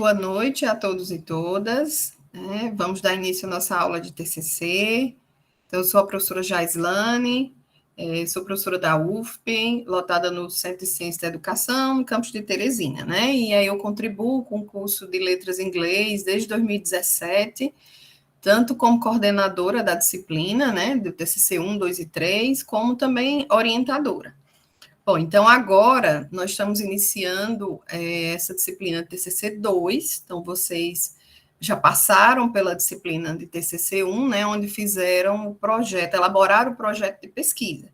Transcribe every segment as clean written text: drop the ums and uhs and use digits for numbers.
Boa noite a todos e todas. Vamos dar início à nossa aula de TCC. Então, eu sou a professora Jaislane, sou professora da UFP, lotada no Centro de Ciência da Educação, no campus de Teresina, né? E aí eu contribuo com o curso de Letras em Inglês desde 2017, tanto como coordenadora da disciplina, né, do TCC 1, 2 e 3, como também orientadora. Bom, então agora nós estamos iniciando essa disciplina de TCC 2, então vocês já passaram pela disciplina de TCC 1, né, onde fizeram o projeto, elaboraram o projeto de pesquisa.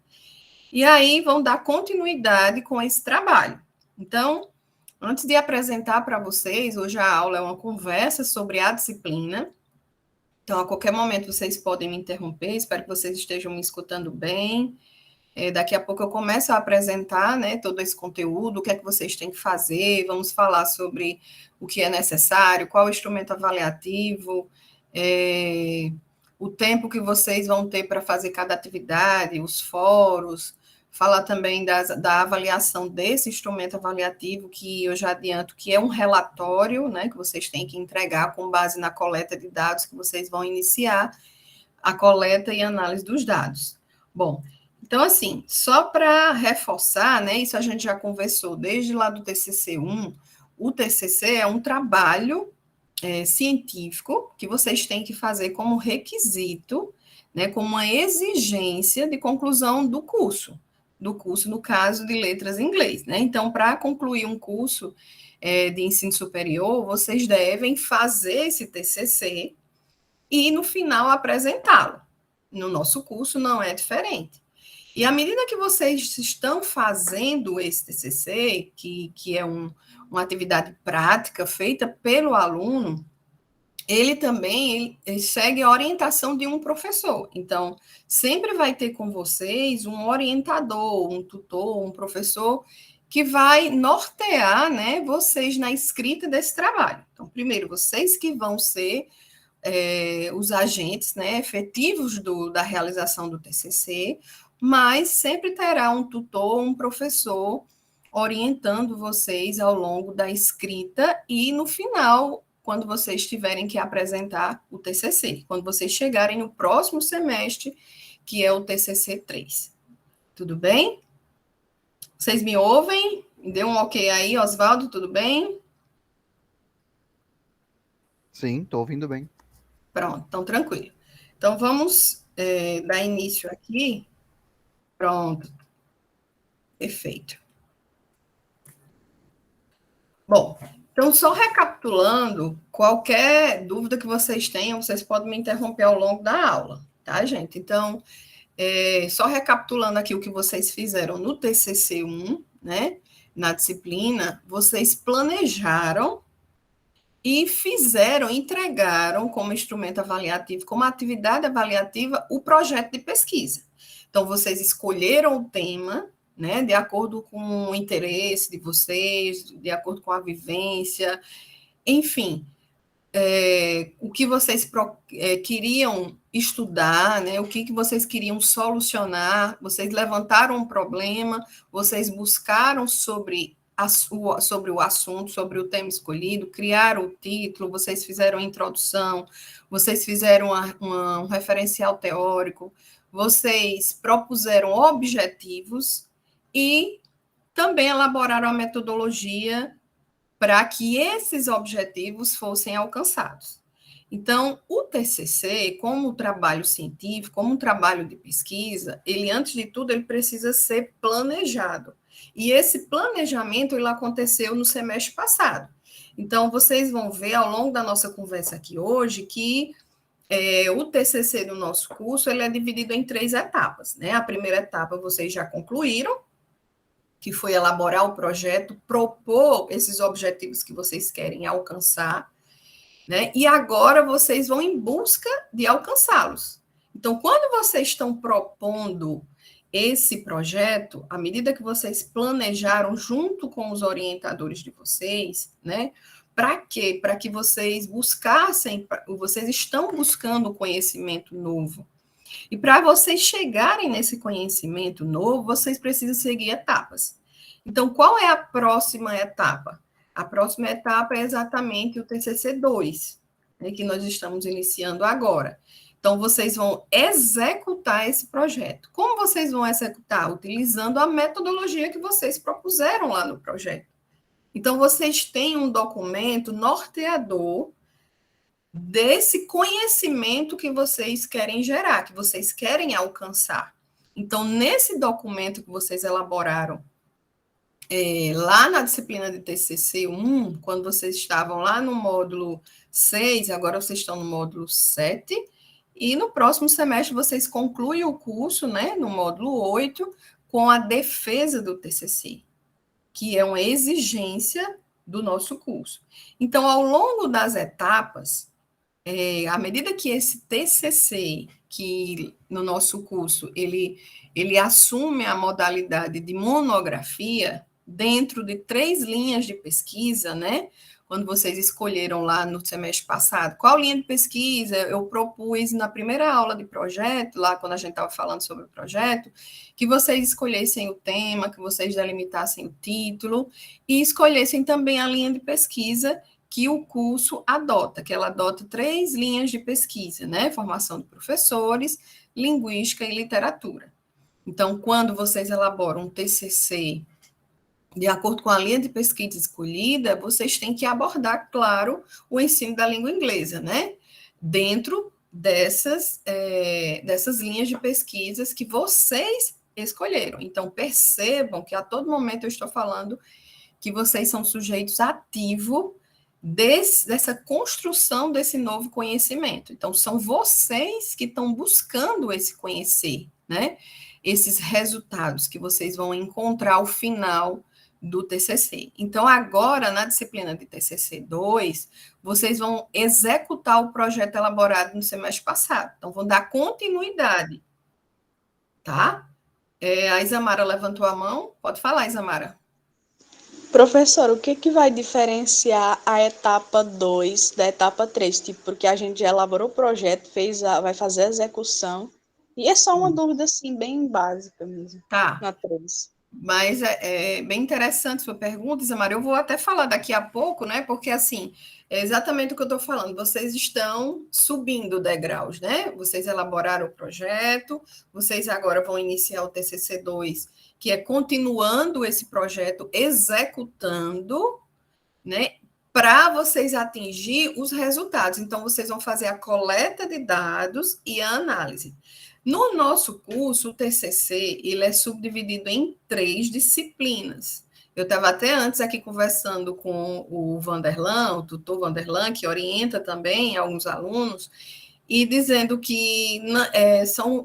E aí vão dar continuidade com esse trabalho. Então, antes de apresentar para vocês, hoje a aula é uma conversa sobre a disciplina, então a qualquer momento vocês podem me interromper, espero que vocês estejam me escutando bem. Daqui a pouco eu começo a apresentar, né, todo esse conteúdo, o que é que vocês têm que fazer, vamos falar sobre o que é necessário, qual o instrumento avaliativo, o tempo que vocês vão ter para fazer cada atividade, os fóruns, falar também da avaliação desse instrumento avaliativo, que eu já adianto que é um relatório, né, que vocês têm que entregar com base na coleta de dados que vocês vão iniciar, a coleta e análise dos dados. Bom, então, assim, só para reforçar, né, isso a gente já conversou desde lá do TCC 1, o TCC é um trabalho científico que vocês têm que fazer como requisito, né, como uma exigência de conclusão do curso, no caso de letras em inglês, né? Então, para concluir um curso de ensino superior, vocês devem fazer esse TCC e, no final, apresentá-lo. No nosso curso não é diferente. E à medida que vocês estão fazendo esse TCC, que é uma atividade prática feita pelo aluno, ele também ele segue a orientação de um professor. Então, sempre vai ter com vocês um orientador, um tutor, um professor que vai nortear, né, vocês na escrita desse trabalho. Então, primeiro, vocês que vão ser os agentes, né, efetivos da realização do TCC, mas sempre terá um tutor, um professor orientando vocês ao longo da escrita e no final, quando vocês tiverem que apresentar o TCC, quando vocês chegarem no próximo semestre, que é o TCC 3. Tudo bem? Vocês me ouvem? Me dê um ok aí, Oswaldo, tudo bem? Sim, estou ouvindo bem. Pronto, então tranquilo. Então vamos dar início aqui. Pronto, perfeito. Bom, então só recapitulando, qualquer dúvida que vocês tenham, vocês podem me interromper ao longo da aula, tá, gente? Então, só recapitulando aqui o que vocês fizeram no TCC 1, né, na disciplina, vocês planejaram e fizeram, entregaram como instrumento avaliativo, como atividade avaliativa, o projeto de pesquisa. Então, vocês escolheram o tema, né, de acordo com o interesse de vocês, de acordo com a vivência, enfim, o que vocês queriam estudar, né, o que vocês queriam solucionar, vocês levantaram um problema, vocês buscaram sobre o assunto, sobre o tema escolhido, criaram o título, vocês fizeram a introdução, vocês fizeram um referencial teórico, vocês propuseram objetivos e também elaboraram a metodologia para que esses objetivos fossem alcançados. Então, o TCC, como trabalho científico, como um trabalho de pesquisa, ele, antes de tudo, ele precisa ser planejado. E esse planejamento, ele aconteceu no semestre passado. Então, vocês vão ver, ao longo da nossa conversa aqui hoje, que o TCC do nosso curso, ele é dividido em 3 etapas, né? A primeira etapa vocês já concluíram, que foi elaborar o projeto, propor esses objetivos que vocês querem alcançar, né? E agora vocês vão em busca de alcançá-los. Então, quando vocês estão propondo esse projeto, à medida que vocês planejaram junto com os orientadores de vocês, né? Para quê? Para que vocês buscassem, vocês estão buscando conhecimento novo. E para vocês chegarem nesse conhecimento novo, vocês precisam seguir etapas. Então, qual é a próxima etapa? A próxima etapa é exatamente o TCC2, né, que nós estamos iniciando agora. Então, vocês vão executar esse projeto. Como vocês vão executar? Utilizando a metodologia que vocês propuseram lá no projeto. Então, vocês têm um documento norteador desse conhecimento que vocês querem gerar, que vocês querem alcançar. Então, nesse documento que vocês elaboraram lá na disciplina de TCC1, quando vocês estavam lá no módulo 6, agora vocês estão no módulo 7, e no próximo semestre vocês concluem o curso, né, no módulo 8, com a defesa do TCC, que é uma exigência do nosso curso. Então, ao longo das etapas, à medida que esse TCC, que no nosso curso, ele assume a modalidade de monografia, dentro de 3 linhas de pesquisa, né? Quando vocês escolheram lá no semestre passado, qual linha de pesquisa eu propus na primeira aula de projeto, lá quando a gente estava falando sobre o projeto, que vocês escolhessem o tema, que vocês delimitassem o título e escolhessem também a linha de pesquisa que o curso adota, que ela adota 3 linhas de pesquisa, né? Formação de professores, linguística e literatura. Então, quando vocês elaboram um TCC de acordo com a linha de pesquisa escolhida, vocês têm que abordar, claro, o ensino da língua inglesa, né? Dentro dessas linhas de pesquisas que vocês escolheram. Então, percebam que a todo momento eu estou falando que vocês são sujeitos ativos dessa construção desse novo conhecimento. Então, são vocês que estão buscando esse conhecer, né? Esses resultados que vocês vão encontrar ao final do TCC. Então, agora, na disciplina de TCC2, vocês vão executar o projeto elaborado no semestre passado. Então, vão dar continuidade, tá? A Isamara levantou a mão. Pode falar, Isamara. Professor, o que vai diferenciar a etapa 2 da etapa 3? Tipo, porque a gente já elaborou o projeto, vai fazer a execução, e é só uma dúvida, assim, bem básica mesmo, tá. Na 3. Mas é bem interessante sua pergunta, Isamara. Eu vou até falar daqui a pouco, né? Porque, assim, é exatamente o que eu estou falando. Vocês estão subindo degraus, né? Vocês elaboraram o projeto, vocês agora vão iniciar o TCC2, que é continuando esse projeto, executando, né? Para vocês atingir os resultados. Então, vocês vão fazer a coleta de dados e a análise. No nosso curso, o TCC, ele é subdividido em 3 disciplinas. Eu estava até antes aqui conversando com o Vanderlan, o tutor Vanderlan, que orienta também alguns alunos, e dizendo que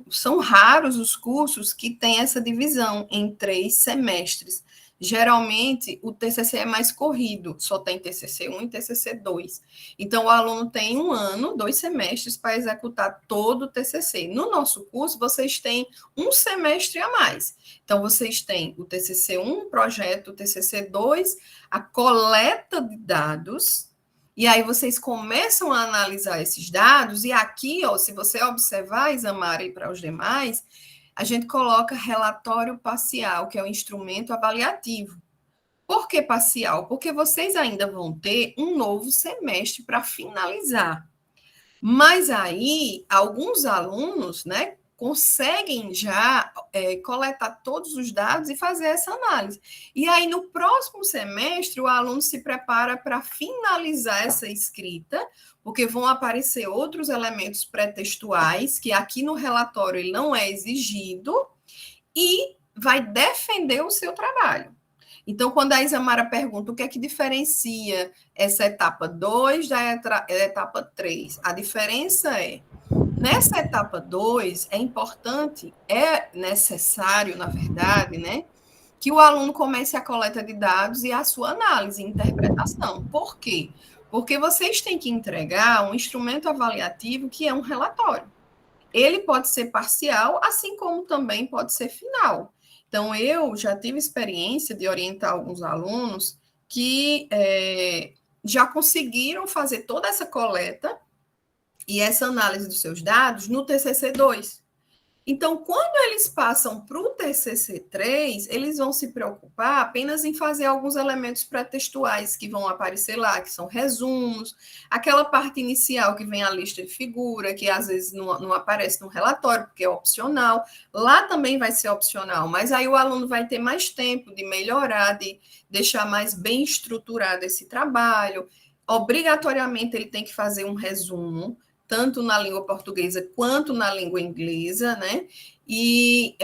são raros os cursos que têm essa divisão em 3 semestres. Geralmente, o TCC é mais corrido, só tem TCC1 e TCC2. Então, o aluno tem 1 ano, 2 semestres para executar todo o TCC. No nosso curso, vocês têm 1 semestre a mais. Então, vocês têm o TCC1, projeto, o TCC2, a coleta de dados, e aí vocês começam a analisar esses dados, e aqui, ó, se você observar, Isamara, e para os demais, a gente coloca relatório parcial, que é o instrumento avaliativo. Por que parcial? Porque vocês ainda vão ter um novo semestre para finalizar. Mas aí, alguns alunos, né, conseguem já coletar todos os dados e fazer essa análise. E aí, no próximo semestre, o aluno se prepara para finalizar essa escrita, porque vão aparecer outros elementos pré-textuais, que aqui no relatório ele não é exigido, e vai defender o seu trabalho. Então, quando a Isamara pergunta o que é que diferencia essa etapa 2 da etapa 3, a diferença é, nessa etapa 2, é importante, é necessário, na verdade, né, que o aluno comece a coleta de dados e a sua análise e interpretação. Por quê? Porque vocês têm que entregar um instrumento avaliativo que é um relatório. Ele pode ser parcial, assim como também pode ser final. Então, eu já tive experiência de orientar alguns alunos que já conseguiram fazer toda essa coleta e essa análise dos seus dados no TCC2. Então, quando eles passam para o TCC3, eles vão se preocupar apenas em fazer alguns elementos pré-textuais que vão aparecer lá, que são resumos, aquela parte inicial que vem a lista de figura, que às vezes não aparece no relatório, porque é opcional. Lá também vai ser opcional, mas aí o aluno vai ter mais tempo de melhorar, de deixar mais bem estruturado esse trabalho. Obrigatoriamente, ele tem que fazer um resumo, tanto na língua portuguesa quanto na língua inglesa, né? E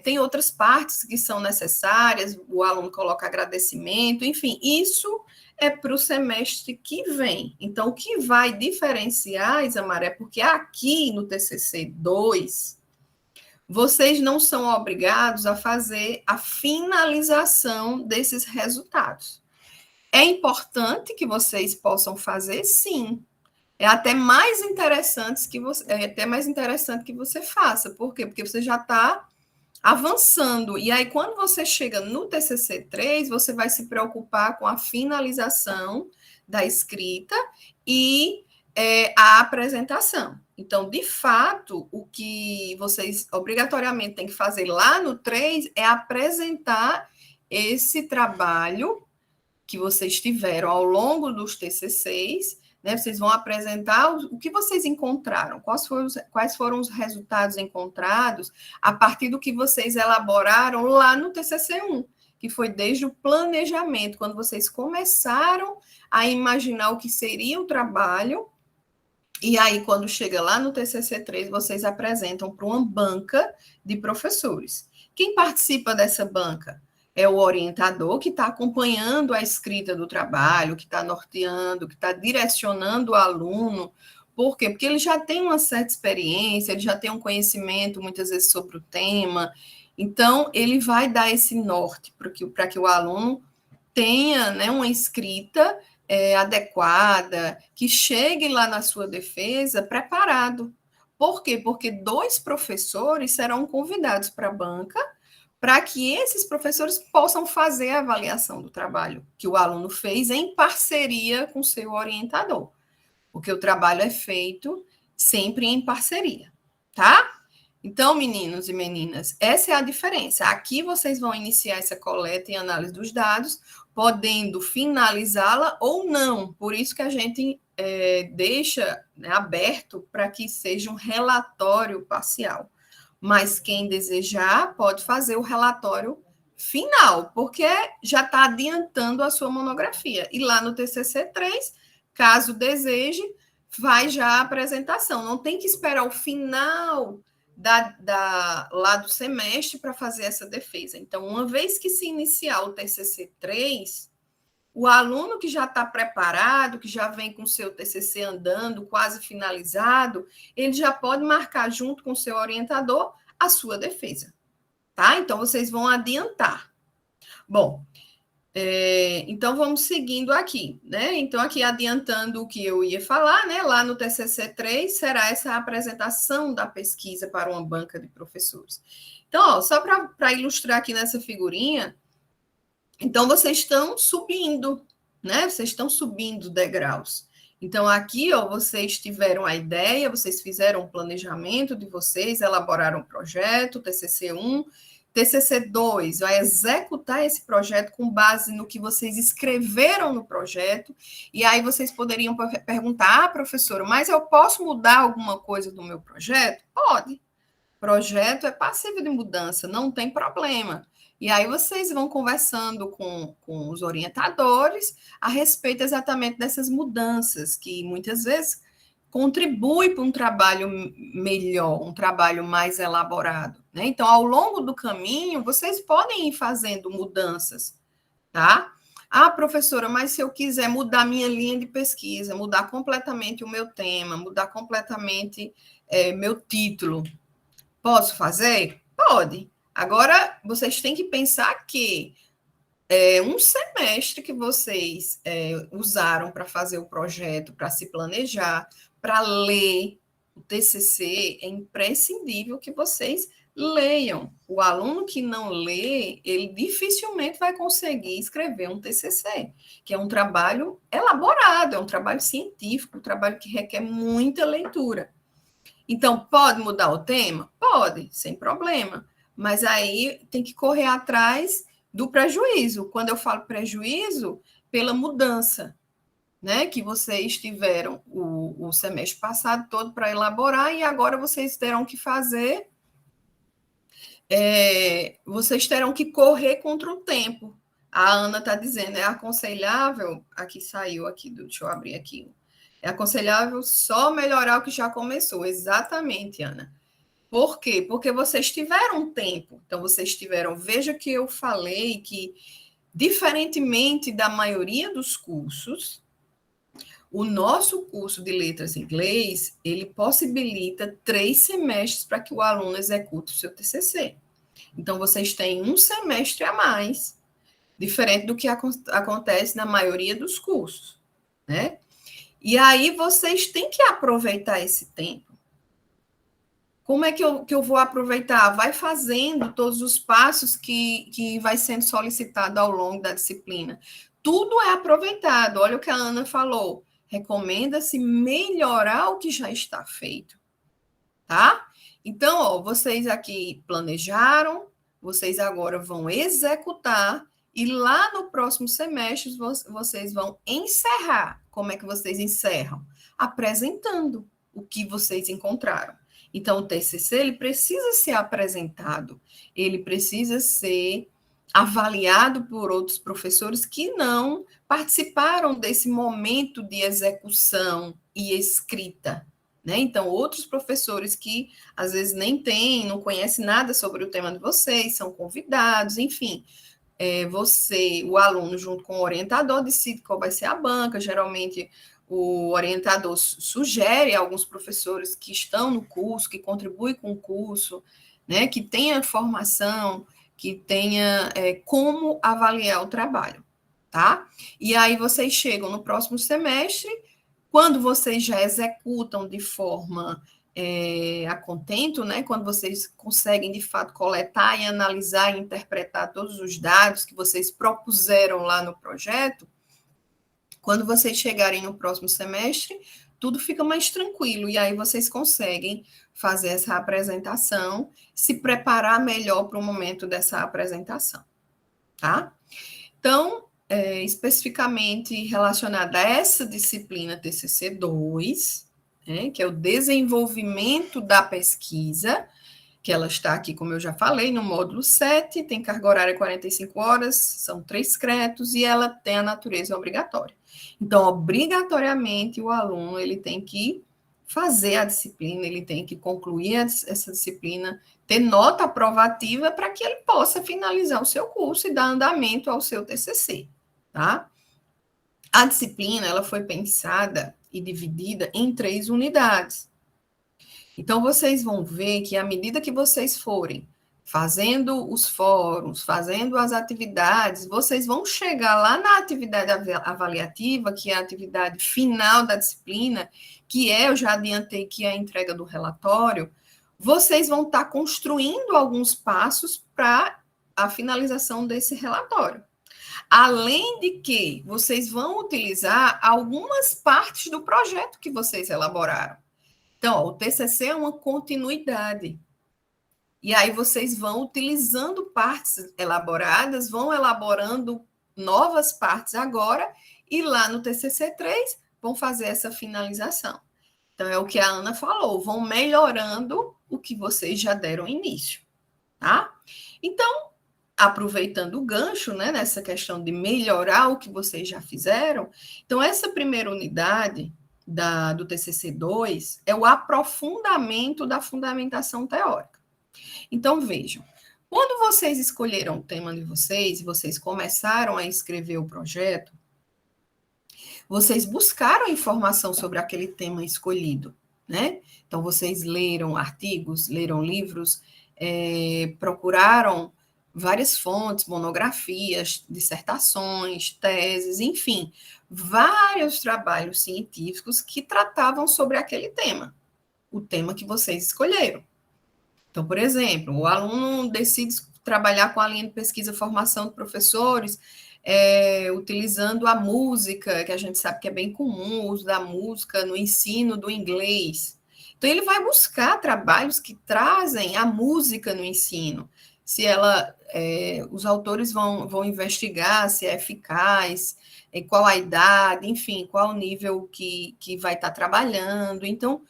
tem outras partes que são necessárias, o aluno coloca agradecimento, enfim, isso é para o semestre que vem. Então, o que vai diferenciar, Isamara, é porque aqui no TCC 2, vocês não são obrigados a fazer a finalização desses resultados. É importante que vocês possam fazer, sim, é até mais interessante que você faça. Por quê? Porque você já está avançando. E aí, quando você chega no TCC3, você vai se preocupar com a finalização da escrita e a apresentação. Então, de fato, o que vocês obrigatoriamente têm que fazer lá no 3 é apresentar esse trabalho que vocês tiveram ao longo dos TCCs, né? Vocês vão apresentar o que vocês encontraram, quais foram os resultados encontrados a partir do que vocês elaboraram lá no TCC1, que foi desde o planejamento, quando vocês começaram a imaginar o que seria o trabalho, e aí, quando chega lá no TCC3, vocês apresentam para uma banca de professores. Quem participa dessa banca? É o orientador que está acompanhando a escrita do trabalho, que está norteando, que está direcionando o aluno. Por quê? Porque ele já tem uma certa experiência, ele já tem um conhecimento, muitas vezes, sobre o tema. Então, ele vai dar esse norte para que o aluno tenha, né, uma escrita adequada, que chegue lá na sua defesa preparado. Por quê? Porque 2 professores serão convidados para a banca para que esses professores possam fazer a avaliação do trabalho que o aluno fez em parceria com seu orientador, porque o trabalho é feito sempre em parceria, tá? Então, meninos e meninas, essa é a diferença. Aqui vocês vão iniciar essa coleta e análise dos dados, podendo finalizá-la ou não. Por isso que a gente deixa, né, aberto para que seja um relatório parcial. Mas quem desejar pode fazer o relatório final, porque já está adiantando a sua monografia. E lá no TCC3, caso deseje, vai já a apresentação. Não tem que esperar o final lá do semestre para fazer essa defesa. Então, uma vez que se iniciar o TCC3, o aluno que já está preparado, que já vem com o seu TCC andando, quase finalizado, ele já pode marcar junto com o seu orientador a sua defesa, tá? Então, vocês vão adiantar. Bom, então, vamos seguindo aqui, né? Então, aqui adiantando o que eu ia falar, né? Lá no TCC3 será essa apresentação da pesquisa para uma banca de professores. Então, ó, só para ilustrar aqui nessa figurinha, então, vocês estão subindo, né? Vocês estão subindo degraus. Então, aqui, ó, vocês tiveram a ideia, vocês fizeram o planejamento de vocês, elaboraram o projeto, TCC1, TCC2 vai executar esse projeto com base no que vocês escreveram no projeto, e aí vocês poderiam perguntar, professora, mas eu posso mudar alguma coisa do meu projeto? Pode. Projeto é passível de mudança, não tem problema. E aí vocês vão conversando com os orientadores a respeito exatamente dessas mudanças, que muitas vezes contribui para um trabalho melhor, um trabalho mais elaborado, né? Então, ao longo do caminho, vocês podem ir fazendo mudanças, tá? Ah, professora, mas se eu quiser mudar minha linha de pesquisa, mudar completamente o meu tema, mudar completamente meu título, posso fazer? Pode. Agora, vocês têm que pensar que um semestre que vocês usaram para fazer o projeto, para se planejar, para ler o TCC, é imprescindível que vocês leiam. O aluno que não lê, ele dificilmente vai conseguir escrever um TCC, que é um trabalho elaborado, é um trabalho científico, um trabalho que requer muita leitura. Então, pode mudar o tema? Pode, sem problema. Mas aí tem que correr atrás do prejuízo. Quando eu falo prejuízo, pela mudança, né? Que vocês tiveram o semestre passado todo para elaborar e agora vocês terão que fazer, vocês terão que correr contra o tempo. A Ana está dizendo, é aconselhável, aqui saiu aqui, deixa eu abrir aqui, é aconselhável só melhorar o que já começou. Exatamente, Ana. Por quê? Porque vocês tiveram tempo. Então, vocês tiveram... Veja que eu falei que, diferentemente da maioria dos cursos, o nosso curso de letras em inglês, ele possibilita 3 semestres para que o aluno execute o seu TCC. Então, vocês têm um semestre a mais, diferente do que acontece na maioria dos cursos, né? E aí, vocês têm que aproveitar esse tempo. Como é que eu vou aproveitar? Vai fazendo todos os passos que vai sendo solicitado ao longo da disciplina. Tudo é aproveitado. Olha o que a Ana falou. Recomenda-se melhorar o que já está feito. Tá? Então, ó, vocês aqui planejaram, vocês agora vão executar e lá no próximo semestre vocês vão encerrar. Como é que vocês encerram? Apresentando o que vocês encontraram. Então, o TCC, ele precisa ser apresentado, ele precisa ser avaliado por outros professores que não participaram desse momento de execução e escrita, né? Então, outros professores que, às vezes, nem têm, não conhecem nada sobre o tema de vocês, são convidados, enfim. O aluno, junto com o orientador, decide qual vai ser a banca, geralmente o orientador sugere a alguns professores que estão no curso, que contribuem com o curso, né, que tenha formação, que tenha como avaliar o trabalho, tá? E aí vocês chegam no próximo semestre, quando vocês já executam de forma a contento, né, quando vocês conseguem, de fato, coletar e analisar e interpretar todos os dados que vocês propuseram lá no projeto, quando vocês chegarem no próximo semestre, tudo fica mais tranquilo, e aí vocês conseguem fazer essa apresentação, se preparar melhor para o momento dessa apresentação, tá? Então, especificamente relacionada a essa disciplina TCC2, né, que é o desenvolvimento da pesquisa, que ela está aqui, como eu já falei, no módulo 7, tem carga horária 45 horas, são 3 créditos, e ela tem a natureza obrigatória. Então, obrigatoriamente, o aluno ele tem que fazer a disciplina, ele tem que concluir essa disciplina, ter nota aprovativa para que ele possa finalizar o seu curso e dar andamento ao seu TCC, tá? A disciplina, ela foi pensada e dividida em 3 unidades. Então, vocês vão ver que, à medida que vocês forem fazendo os fóruns, fazendo as atividades, vocês vão chegar lá na atividade avaliativa, que é a atividade final da disciplina, que eu já adiantei que é a entrega do relatório, vocês vão estar construindo alguns passos para a finalização desse relatório. Além de que vocês vão utilizar algumas partes do projeto que vocês elaboraram. Então, ó, o TCC é uma continuidade. E aí vocês vão utilizando partes elaboradas, vão elaborando novas partes agora, e lá no TCC3 vão fazer essa finalização. Então, é o que a Ana falou, vão melhorando o que vocês já deram início, tá? Então, aproveitando o gancho, né, nessa questão de melhorar o que vocês já fizeram, então, essa primeira unidade do TCC2 é o aprofundamento da fundamentação teórica. Então, vejam, quando vocês escolheram o tema de vocês, vocês começaram a escrever o projeto, vocês buscaram informação sobre aquele tema escolhido, né? Então, vocês leram artigos, leram livros, procuraram várias fontes, monografias, dissertações, teses, enfim, vários trabalhos científicos que tratavam sobre aquele tema, o tema que vocês escolheram. Então, por exemplo, o aluno decide trabalhar com a linha de pesquisa e formação de professores, utilizando a música, que a gente sabe que é bem comum, o uso da música no ensino do inglês. Então, ele vai buscar trabalhos que trazem a música no ensino. Se os autores vão investigar se é eficaz, qual a idade, enfim, qual o nível que vai estar trabalhando. Então,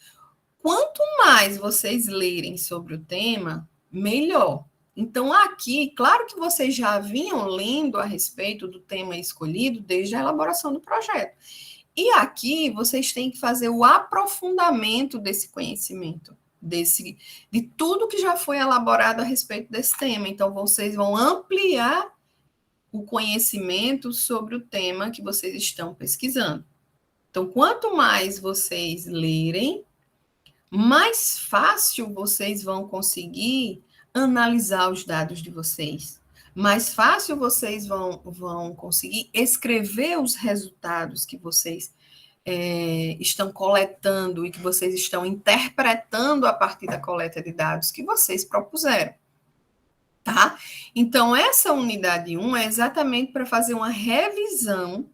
quanto mais vocês lerem sobre o tema, melhor. Então, aqui, claro que vocês já vinham lendo a respeito do tema escolhido desde a elaboração do projeto. E aqui vocês têm que fazer o aprofundamento desse conhecimento, de tudo que já foi elaborado a respeito desse tema. Então, vocês vão ampliar o conhecimento sobre o tema que vocês estão pesquisando. Então, quanto mais vocês lerem, mais fácil vocês vão conseguir analisar os dados de vocês. Mais fácil vocês vão conseguir escrever os resultados que vocês estão coletando e que vocês estão interpretando a partir da coleta de dados que vocês propuseram. Tá? Então, essa unidade 1 é exatamente para fazer uma revisão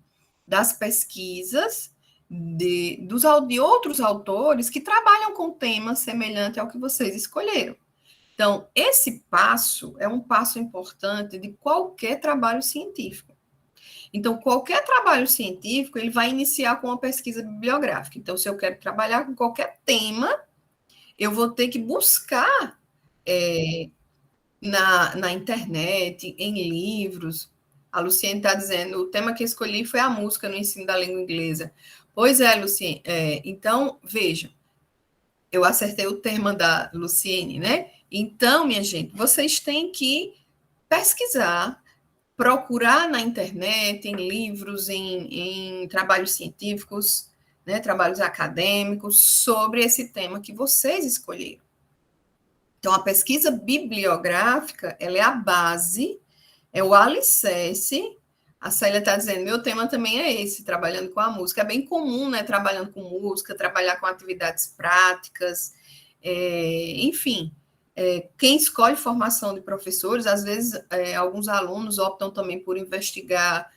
das pesquisas de outros autores que trabalham com temas semelhantes ao que vocês escolheram. Então, esse passo é um passo importante de qualquer trabalho científico. Então, qualquer trabalho científico, ele vai iniciar com uma pesquisa bibliográfica. Então, se eu quero trabalhar com qualquer tema, eu vou ter que buscar na internet, em livros. A Luciene está dizendo, o tema que escolhi foi a música no ensino da língua inglesa. Pois é, Luciene. Então, veja, eu acertei o tema da Luciene, né? Então, minha gente, vocês têm que pesquisar, procurar na internet, em livros, em trabalhos científicos, né, trabalhos acadêmicos, sobre esse tema que vocês escolheram. Então, a pesquisa bibliográfica, ela é a base, é o alicerce. A Célia está dizendo, meu tema também é esse, trabalhando com a música. É bem comum, né, trabalhando com música, trabalhar com atividades práticas, enfim. Quem escolhe formação de professores, às vezes, alguns alunos optam também por investigar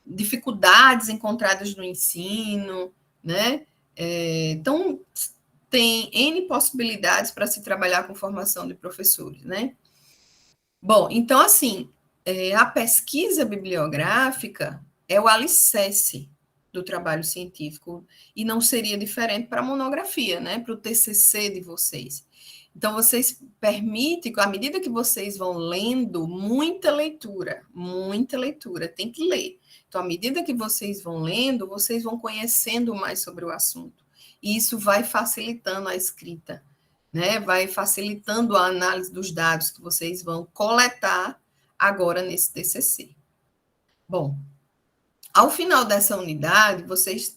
dificuldades encontradas no ensino, né? Então, tem N possibilidades para se trabalhar com formação de professores, né? Bom, então, assim, a pesquisa bibliográfica é o alicerce do trabalho científico, e não seria diferente para a monografia, né? Para o TCC de vocês. Então, vocês permitem, à medida que vocês vão lendo, muita leitura, tem que ler. Então, à medida que vocês vão lendo, vocês vão conhecendo mais sobre o assunto. E isso vai facilitando a escrita, né? Vai facilitando a análise dos dados que vocês vão coletar agora nesse TCC. Bom, ao final dessa unidade, vocês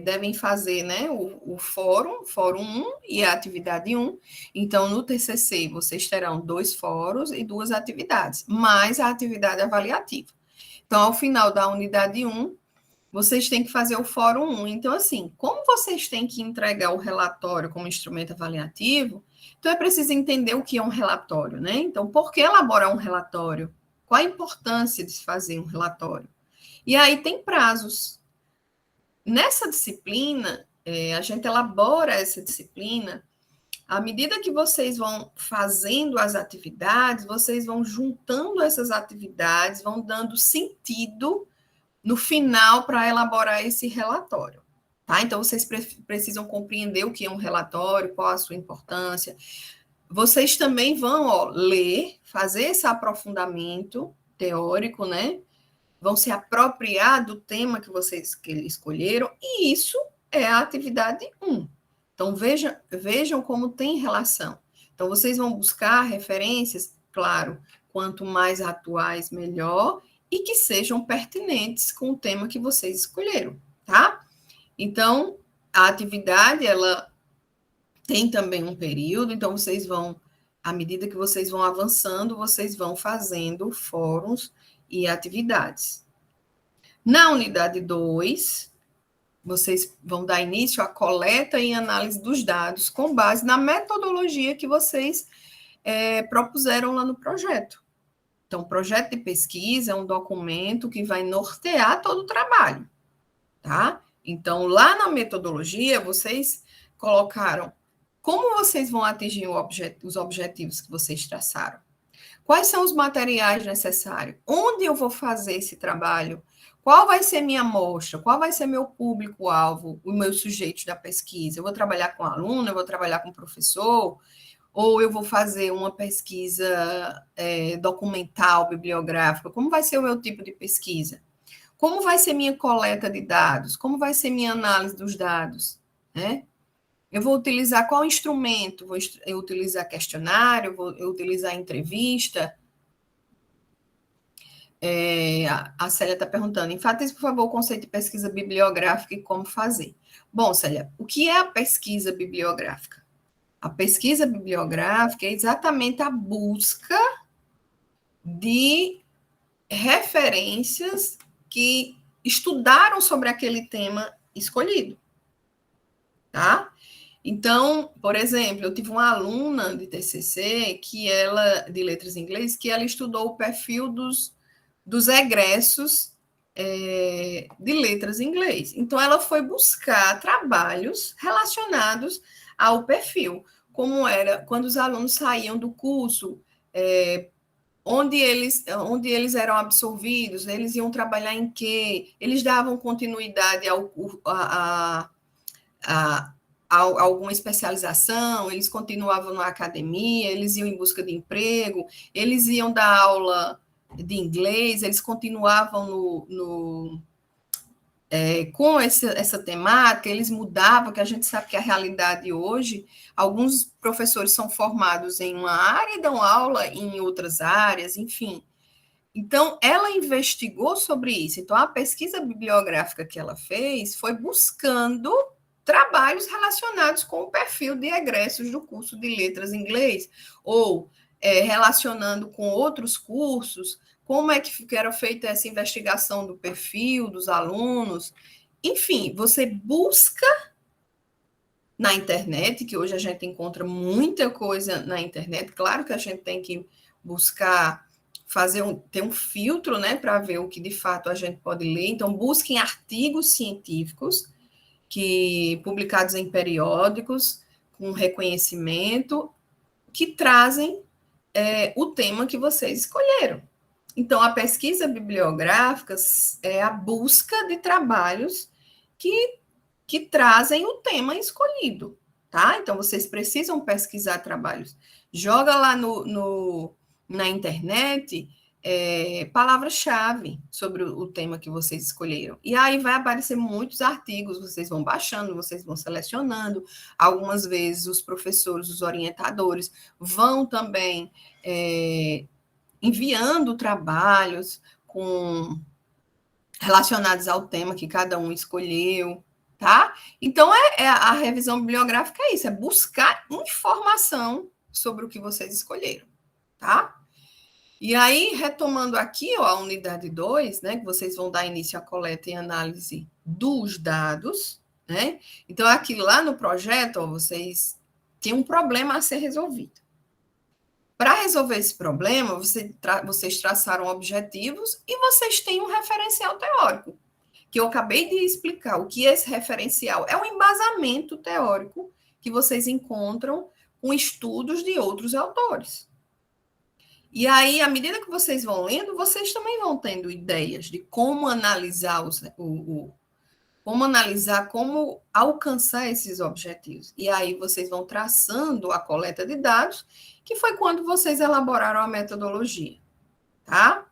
devem fazer, né, o fórum 1 e a atividade 1. Então, no TCC, vocês terão 2 fóruns e 2 atividades, mais a atividade avaliativa. Então, ao final da unidade 1, vocês têm que fazer o fórum 1. Então, assim, como vocês têm que entregar o relatório como instrumento avaliativo, então é preciso entender o que é um relatório, né? Então, por que elaborar um relatório? Qual a importância de se fazer um relatório? E aí tem prazos. Nessa disciplina, a gente elabora essa disciplina, à medida que vocês vão fazendo as atividades, vocês vão juntando essas atividades, vão dando sentido no final para elaborar esse relatório. Tá? Então, vocês precisam compreender o que é um relatório, qual a sua importância. Vocês também vão ler, fazer esse aprofundamento teórico, né? Vão se apropriar do tema que vocês escolheram, e isso é a atividade 1. Então, vejam como tem relação. Então, vocês vão buscar referências, claro, quanto mais atuais, melhor, e que sejam pertinentes com o tema que vocês escolheram, tá? Então, a atividade, ela tem também um período, então vocês vão, à medida que vocês vão avançando, vocês vão fazendo fóruns e atividades. Na unidade 2, vocês vão dar início à coleta e análise dos dados com base na metodologia que vocês propuseram lá no projeto. Então, o projeto de pesquisa é um documento que vai nortear todo o trabalho, tá? Então, lá na metodologia, vocês colocaram Como vocês vão atingir os objetivos que vocês traçaram? Quais são os materiais necessários? Onde eu vou fazer esse trabalho? Qual vai ser minha amostra? Qual vai ser meu público-alvo, o meu sujeito da pesquisa? Eu vou trabalhar com aluno, eu vou trabalhar com professor, ou eu vou fazer uma pesquisa documental, bibliográfica? Como vai ser o meu tipo de pesquisa? Como vai ser minha coleta de dados? Como vai ser minha análise dos dados? Né? Eu vou utilizar qual instrumento? Vou utilizar questionário? Vou utilizar entrevista? A Célia está perguntando, enfatize, por favor, o conceito de pesquisa bibliográfica e como fazer. Bom, Célia, o que é a pesquisa bibliográfica? A pesquisa bibliográfica é exatamente a busca de referências que estudaram sobre aquele tema escolhido, tá? Então, por exemplo, eu tive uma aluna de TCC de letras em inglês, que ela estudou o perfil dos egressos de letras em inglês. Então, ela foi buscar trabalhos relacionados ao perfil, como era quando os alunos saíam do curso, onde eles eram absorvidos, eles iam trabalhar em quê, eles davam continuidade a alguma especialização, eles continuavam na academia, eles iam em busca de emprego, eles iam dar aula de inglês, eles continuavam com essa temática, eles mudavam, que a gente sabe que a realidade hoje, alguns professores são formados em uma área e dão aula em outras áreas, enfim. Então, ela investigou sobre isso. Então, a pesquisa bibliográfica que ela fez foi buscando trabalhos relacionados com o perfil de egressos do curso de letras em inglês, ou relacionando com outros cursos, como é que era feita essa investigação do perfil dos alunos. Enfim, você busca na internet, que hoje a gente encontra muita coisa na internet, claro que a gente tem que buscar ter um filtro, né, para ver o que de fato a gente pode ler. Então, busquem artigos científicos publicados em periódicos, com reconhecimento, que trazem o tema que vocês escolheram. Então, a pesquisa bibliográfica é a busca de trabalhos que trazem o tema escolhido, tá? Então, vocês precisam pesquisar trabalhos. Joga lá na internet palavra-chave sobre o tema que vocês escolheram. E aí vai aparecer muitos artigos, vocês vão baixando, vocês vão selecionando. Algumas vezes os professores, os orientadores vão também enviando trabalhos relacionados ao tema que cada um escolheu, tá? Então, a revisão bibliográfica é isso, é buscar informação sobre o que vocês escolheram, tá? E aí, retomando aqui, ó, a unidade 2, né, que vocês vão dar início à coleta e análise dos dados, né? Então, aqui lá no projeto, ó, vocês têm um problema a ser resolvido. Para resolver esse problema, vocês traçaram objetivos e vocês têm um referencial teórico, que eu acabei de explicar. O que é esse referencial? É um embasamento teórico que vocês encontram com estudos de outros autores. E aí, à medida que vocês vão lendo, vocês também vão tendo ideias de como analisar como alcançar esses objetivos. E aí vocês vão traçando a coleta de dados, que foi quando vocês elaboraram a metodologia, tá?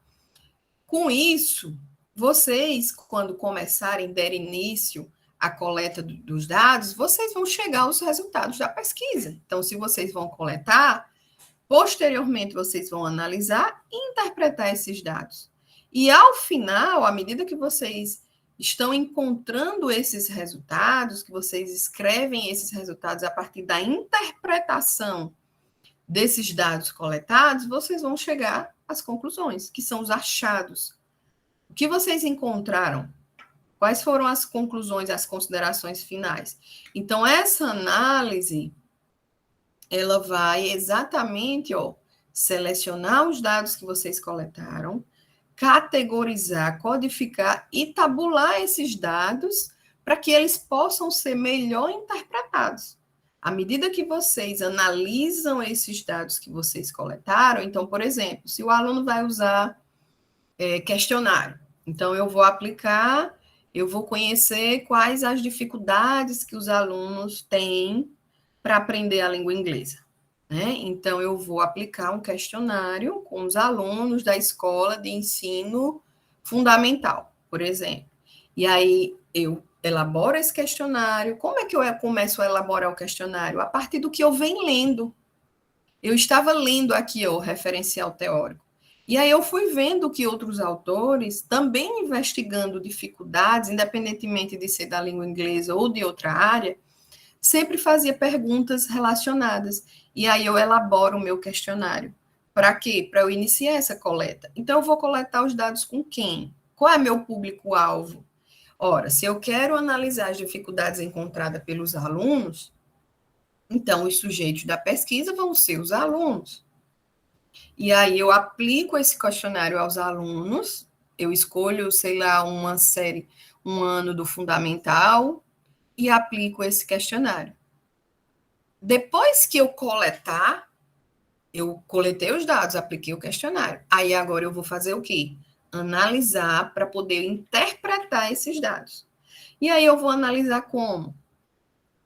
Com isso, vocês, quando começarem, der início à coleta dos dados, vocês vão chegar aos resultados da pesquisa. Então, se vocês vão coletar, posteriormente vocês vão analisar e interpretar esses dados. E ao final, à medida que vocês estão encontrando esses resultados, que vocês escrevem esses resultados a partir da interpretação desses dados coletados, vocês vão chegar às conclusões, que são os achados. O que vocês encontraram? Quais foram as conclusões, as considerações finais? Então, essa análise, ela vai exatamente, ó, selecionar os dados que vocês coletaram, categorizar, codificar e tabular esses dados para que eles possam ser melhor interpretados. À medida que vocês analisam esses dados que vocês coletaram, então, por exemplo, se o aluno vai usar questionário, então eu vou aplicar, eu vou conhecer quais as dificuldades que os alunos têm para aprender a língua inglesa, né? Então, eu vou aplicar um questionário com os alunos da escola de ensino fundamental, por exemplo. E aí, eu elaboro esse questionário. Como é que eu começo a elaborar o questionário? A partir do que eu venho lendo. Eu estava lendo aqui o referencial teórico. E aí eu fui vendo que outros autores, também investigando dificuldades, independentemente de ser da língua inglesa ou de outra área, sempre fazia perguntas relacionadas. E aí eu elaboro o meu questionário. Para quê? Para eu iniciar essa coleta. Então, eu vou coletar os dados com quem? Qual é meu público-alvo? Ora, se eu quero analisar as dificuldades encontradas pelos alunos, então os sujeitos da pesquisa vão ser os alunos. E aí eu aplico esse questionário aos alunos, eu escolho, sei lá, uma série, um ano do fundamental, e aplico esse questionário. Depois que eu coletar, eu coletei os dados, apliquei o questionário. Aí agora eu vou fazer o quê? Analisar para poder interpretar esses dados. E aí eu vou analisar como?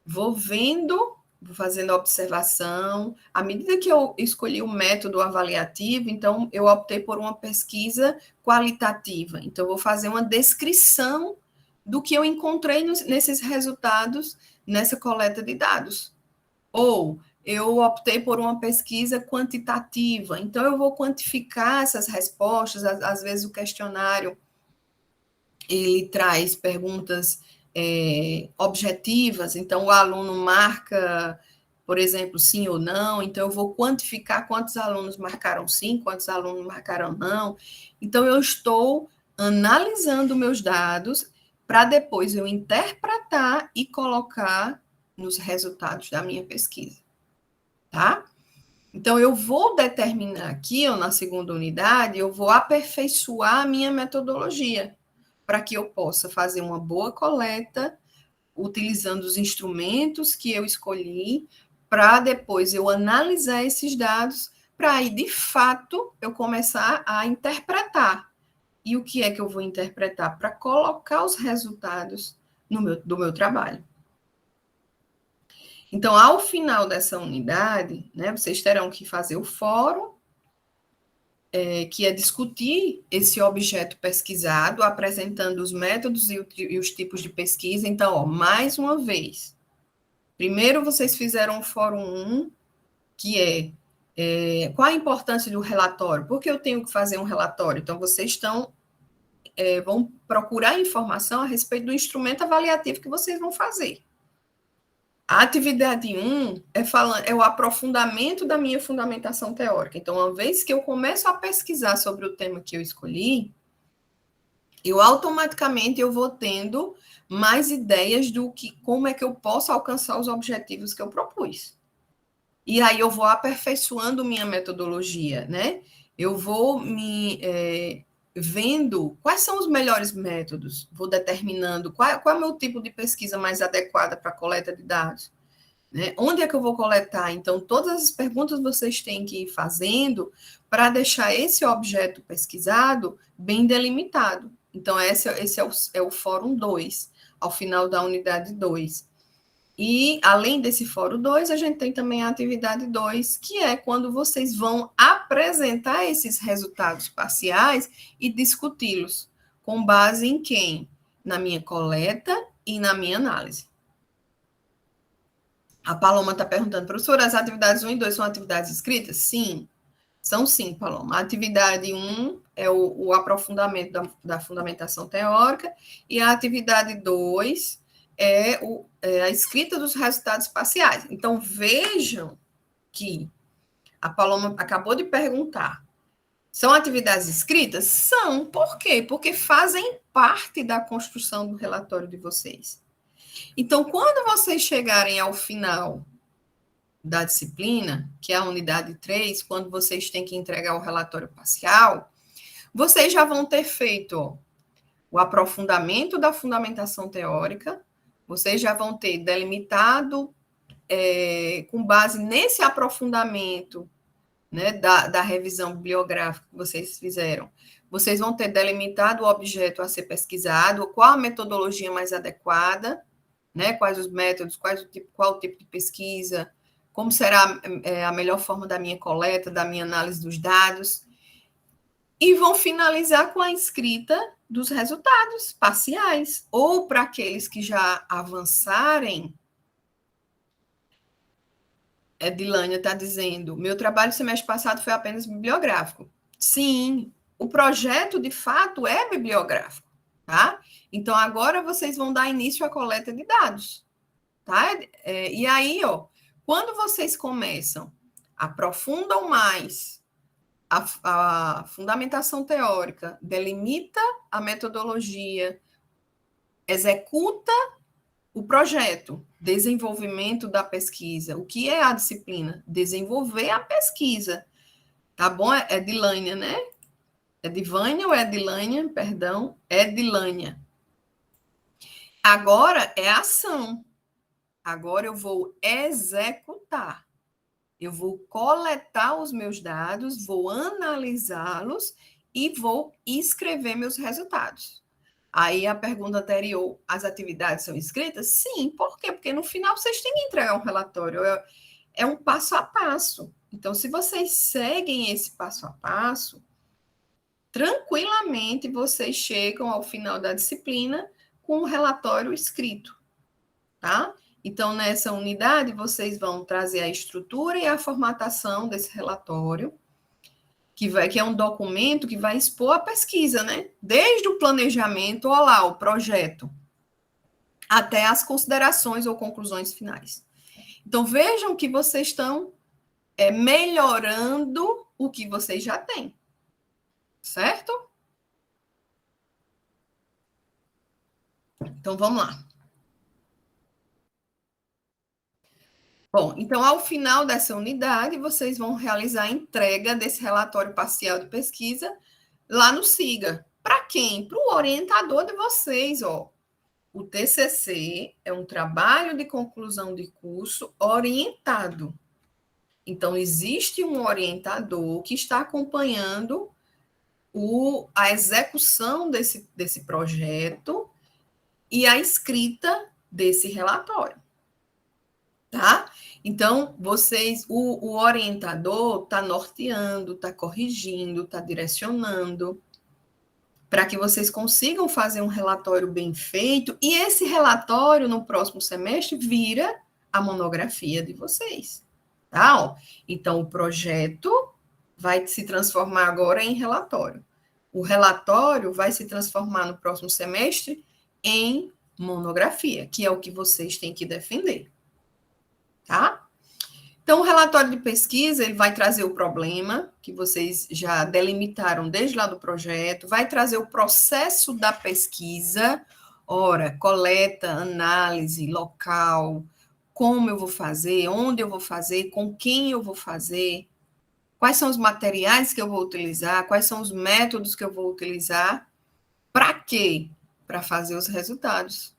Vou vendo, vou fazendo observação. À medida que eu escolhi o método avaliativo, então eu optei por uma pesquisa qualitativa. Então, eu vou fazer uma descrição do que eu encontrei nesses resultados, nessa coleta de dados. Ou eu optei por uma pesquisa quantitativa, então eu vou quantificar essas respostas, às vezes o questionário ele traz perguntas objetivas, então o aluno marca, por exemplo, sim ou não, então eu vou quantificar quantos alunos marcaram sim, quantos alunos marcaram não, então eu estou analisando meus dados para depois eu interpretar e colocar nos resultados da minha pesquisa, tá? Então, eu vou determinar aqui, ou na segunda unidade, eu vou aperfeiçoar a minha metodologia, para que eu possa fazer uma boa coleta, utilizando os instrumentos que eu escolhi, para depois eu analisar esses dados, para aí, de fato, eu começar a interpretar. E o que é que eu vou interpretar? Para colocar os resultados do meu trabalho. Então, ao final dessa unidade, né, vocês terão que fazer o fórum, que é discutir esse objeto pesquisado, apresentando os métodos e os tipos de pesquisa. Então, ó, mais uma vez, primeiro vocês fizeram o fórum 1, que qual a importância do relatório? Por que eu tenho que fazer um relatório? Então, vocês vão procurar informação a respeito do instrumento avaliativo que vocês vão fazer. A atividade 1 é o aprofundamento da minha fundamentação teórica. Então, uma vez que eu começo a pesquisar sobre o tema que eu escolhi, eu automaticamente vou tendo mais ideias como é que eu posso alcançar os objetivos que eu propus. E aí eu vou aperfeiçoando minha metodologia, né? Eu vou vendo quais são os melhores métodos, vou determinando qual é o meu tipo de pesquisa mais adequada para a coleta de dados, né? Onde é que eu vou coletar? Então, todas as perguntas vocês têm que ir fazendo para deixar esse objeto pesquisado bem delimitado. Então, esse é o Fórum 2, ao final da unidade 2. E, além desse Fórum 2, a gente tem também a atividade 2, que é quando vocês vão apresentar esses resultados parciais e discuti-los, com base em quem? Na minha coleta e na minha análise. A Paloma está perguntando, professora, as atividades 1 e 2 são atividades escritas? Sim, são sim, Paloma. A atividade 1 é o aprofundamento da fundamentação teórica, e a atividade 2 é a escrita dos resultados parciais. Então, vejam que a Paloma acabou de perguntar, são atividades escritas? São. Por quê? Porque fazem parte da construção do relatório de vocês. Então, quando vocês chegarem ao final da disciplina, que é a unidade 3, quando vocês têm que entregar o relatório parcial, vocês já vão ter feito o aprofundamento da fundamentação teórica, vocês já vão ter delimitado com base nesse aprofundamento, né, da revisão bibliográfica que vocês fizeram, vocês vão ter delimitado o objeto a ser pesquisado, qual a metodologia mais adequada, né, quais os métodos, qual o tipo de pesquisa, como será a melhor forma da minha coleta, da minha análise dos dados, e vão finalizar com a escrita dos resultados parciais, ou para aqueles que já avançarem. Edilânia está dizendo, meu trabalho semestre passado foi apenas bibliográfico. Sim, o projeto, de fato, é bibliográfico, tá? Então, agora vocês vão dar início à coleta de dados, tá? E aí, ó, quando vocês começam, aprofundam mais a fundamentação teórica, delimita a metodologia, executa o projeto, desenvolvimento da pesquisa. O que é a disciplina? Desenvolver a pesquisa. Tá bom? É Edilânia, né? É Divânia ou é Edilânia? Perdão, é Edilânia. Agora é ação. Agora eu vou executar. Eu vou coletar os meus dados, vou analisá-los e vou escrever meus resultados. Aí a pergunta anterior, as atividades são escritas? Sim, por quê? Porque no final vocês têm que entregar um relatório, é um passo a passo. Então, se vocês seguem esse passo a passo, tranquilamente vocês chegam ao final da disciplina com um relatório escrito, tá? Então, nessa unidade, vocês vão trazer a estrutura e a formatação desse relatório, que é um documento que vai expor a pesquisa, né? Desde o planejamento, olha lá, o projeto, até as considerações ou conclusões finais. Então, vejam que vocês estão melhorando o que vocês já têm, certo? Então, vamos lá. Bom, então, ao final dessa unidade, vocês vão realizar a entrega desse relatório parcial de pesquisa lá no SIGA. Para quem? Para o orientador de vocês, ó. O TCC é um trabalho de conclusão de curso orientado. Então, existe um orientador que está acompanhando a execução desse projeto e a escrita desse relatório. Tá? Então, o orientador está norteando, está corrigindo, está direcionando, para que vocês consigam fazer um relatório bem feito, e esse relatório, no próximo semestre, vira a monografia de vocês. Tá? Então, o projeto vai se transformar agora em relatório. O relatório vai se transformar no próximo semestre em monografia, que é o que vocês têm que defender. Tá? Então, o relatório de pesquisa, ele vai trazer o problema, que vocês já delimitaram desde lá do projeto, vai trazer o processo da pesquisa, ora, coleta, análise, local, como eu vou fazer, onde eu vou fazer, com quem eu vou fazer, quais são os materiais que eu vou utilizar, quais são os métodos que eu vou utilizar, para quê? Para fazer os resultados.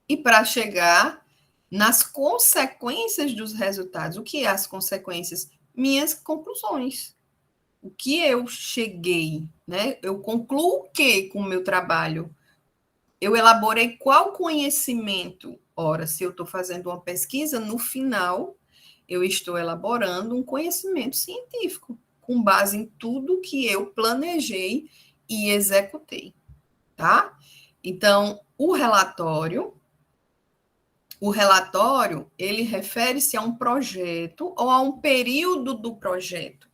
E para chegar nas consequências dos resultados. O que é as consequências? Minhas conclusões. O que eu cheguei, né? Eu concluo o que com o meu trabalho? Eu elaborei qual conhecimento? Ora, se eu estou fazendo uma pesquisa, no final, eu estou elaborando um conhecimento científico, com base em tudo que eu planejei e executei, tá? Então, o relatório, ele refere-se a um projeto ou a um período do projeto.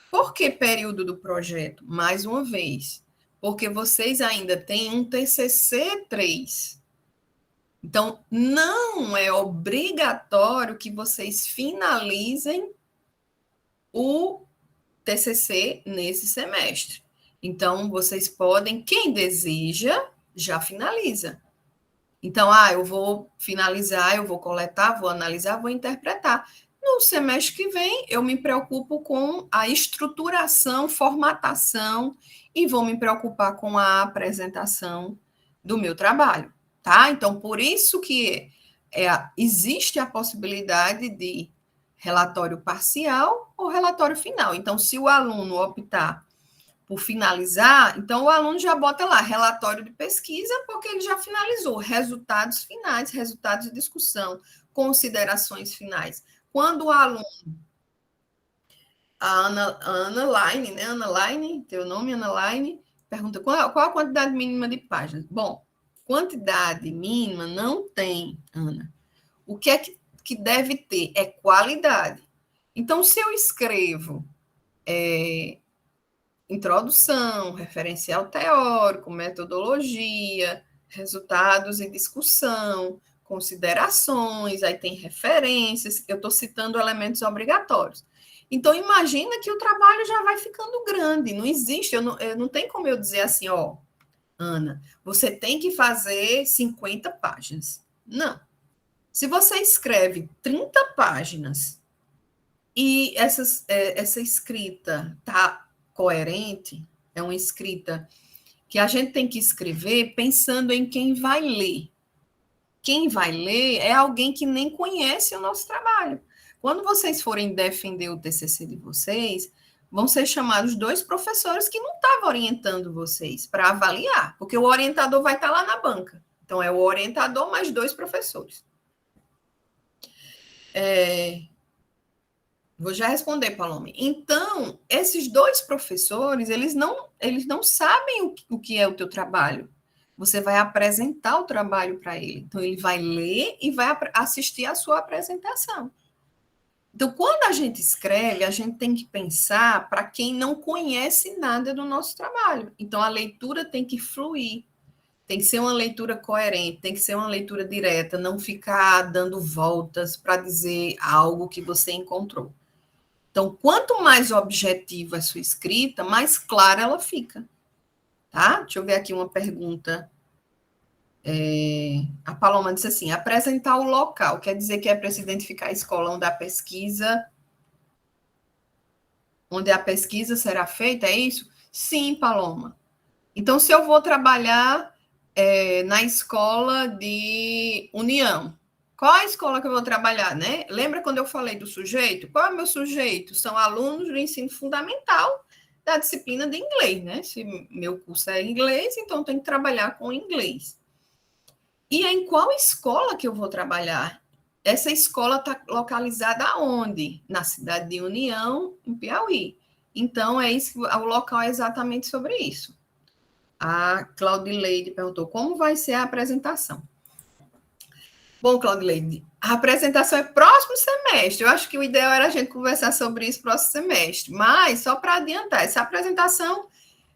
Por que período do projeto? Mais uma vez, porque vocês ainda têm um TCC 3. Então, não é obrigatório que vocês finalizem o TCC nesse semestre. Então, vocês podem, quem deseja, já finaliza. Então, eu vou finalizar, eu vou coletar, vou analisar, vou interpretar. No semestre que vem, eu me preocupo com a estruturação, formatação e vou me preocupar com a apresentação do meu trabalho, tá? Então, por isso que existe a possibilidade de relatório parcial ou relatório final. Então, se o aluno optar por finalizar, então o aluno já bota lá relatório de pesquisa, porque ele já finalizou, resultados finais, resultados de discussão, considerações finais. Quando o aluno, a Ana Line, né? Ana Line, teu nome, Ana Line, pergunta qual a quantidade mínima de páginas. Bom, quantidade mínima não tem, Ana. O que é que deve ter? É qualidade. Então, se eu escrevo introdução, referencial teórico, metodologia, resultados e discussão, considerações, aí tem referências, eu estou citando elementos obrigatórios. Então, imagina que o trabalho já vai ficando grande, não existe, não tem como eu dizer assim, ó, Ana, você tem que fazer 50 páginas. Não. Se você escreve 30 páginas e essa escrita está coerente, é uma escrita que a gente tem que escrever pensando em quem vai ler. Quem vai ler é alguém que nem conhece o nosso trabalho. Quando vocês forem defender o TCC de vocês, vão ser chamados 2 professores que não estavam orientando vocês para avaliar, porque o orientador vai estar lá na banca. Então, é o orientador mais 2 professores. Vou já responder, Palome. Então, esses 2 professores, eles não sabem o que é o teu trabalho. Você vai apresentar o trabalho para ele. Então, ele vai ler e vai assistir a sua apresentação. Então, quando a gente escreve, a gente tem que pensar para quem não conhece nada do nosso trabalho. Então, a leitura tem que fluir. Tem que ser uma leitura coerente, tem que ser uma leitura direta, não ficar dando voltas para dizer algo que você encontrou. Então, quanto mais objetiva a sua escrita, mais clara ela fica. Tá? Deixa eu ver aqui uma pergunta. A Paloma disse assim, apresentar o local, quer dizer que é para se identificar a escola onde a pesquisa será feita, é isso? Sim, Paloma. Então, se eu vou trabalhar na escola de União, qual a escola que eu vou trabalhar, né? Lembra quando eu falei do sujeito? Qual é o meu sujeito? São alunos do ensino fundamental da disciplina de inglês, né? Se meu curso é inglês, então tem que trabalhar com inglês. E em qual escola que eu vou trabalhar? Essa escola está localizada aonde? Na cidade de União, em Piauí. Então, o local é exatamente sobre isso. A Claudileide perguntou, como vai ser a apresentação? Bom, Claudileide, a apresentação é próximo semestre. Eu acho que o ideal era a gente conversar sobre isso próximo semestre. Mas, só para adiantar, essa apresentação,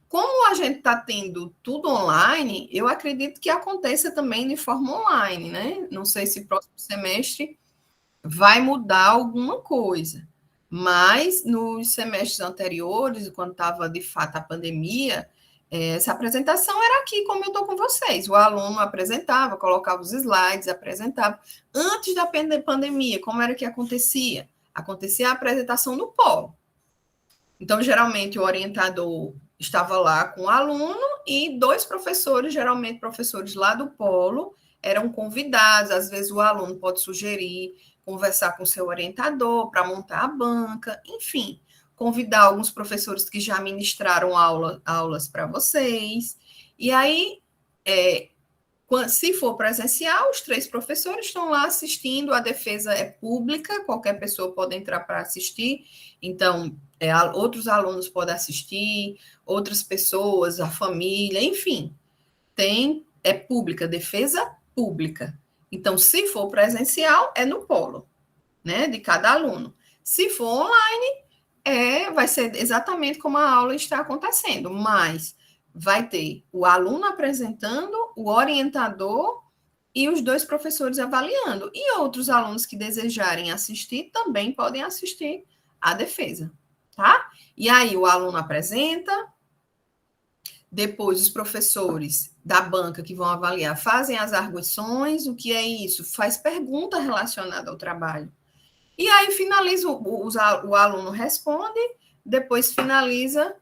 como a gente está tendo tudo online, eu acredito que aconteça também de forma online, né? Não sei se próximo semestre vai mudar alguma coisa. Mas, nos semestres anteriores, quando estava, de fato, a pandemia, essa apresentação era aqui, como eu estou com vocês. O aluno apresentava, colocava os slides, apresentava. Antes da pandemia, como era que acontecia? Acontecia a apresentação no polo. Então, geralmente, o orientador estava lá com o aluno e 2 professores, geralmente professores lá do polo, eram convidados. Às vezes, o aluno pode sugerir conversar com o seu orientador para montar a banca, enfim, convidar alguns professores que já ministraram aulas para vocês. E aí, se for presencial, os 3 professores estão lá assistindo, a defesa é pública, qualquer pessoa pode entrar para assistir, então, outros alunos podem assistir, outras pessoas, a família, enfim, é pública, defesa pública. Então, se for presencial, é no polo, né, de cada aluno. Se for online, vai ser exatamente como a aula está acontecendo, mas vai ter o aluno apresentando, o orientador e os 2 professores avaliando. E outros alunos que desejarem assistir também podem assistir à defesa, tá? E aí o aluno apresenta, depois os professores da banca que vão avaliar fazem as arguições, o que é isso? Faz pergunta relacionada ao trabalho. E aí finaliza, o aluno responde, depois finaliza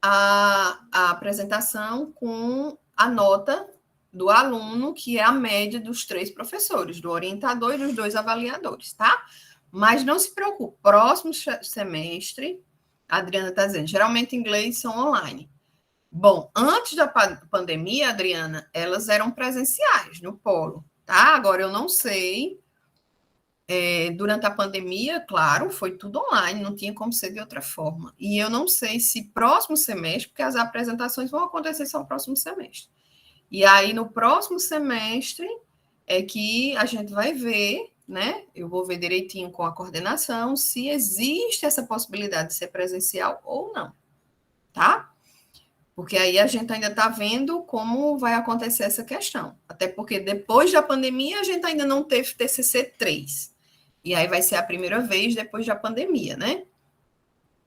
a apresentação com a nota do aluno, que é a média dos 3 professores, do orientador e dos 2 avaliadores, tá? Mas não se preocupe, próximo semestre, a Adriana está dizendo, geralmente inglês são online. Bom, antes da pandemia, Adriana, elas eram presenciais no polo, tá? Agora eu não sei. Durante a pandemia, claro, foi tudo online, não tinha como ser de outra forma. E eu não sei se próximo semestre, porque as apresentações vão acontecer só no próximo semestre. E aí, no próximo semestre, é que a gente vai ver, né? Eu vou ver direitinho com a coordenação se existe essa possibilidade de ser presencial ou não, tá? Porque aí a gente ainda está vendo como vai acontecer essa questão. Até porque depois da pandemia, a gente ainda não teve TCC 3. E aí vai ser a primeira vez depois da pandemia, né?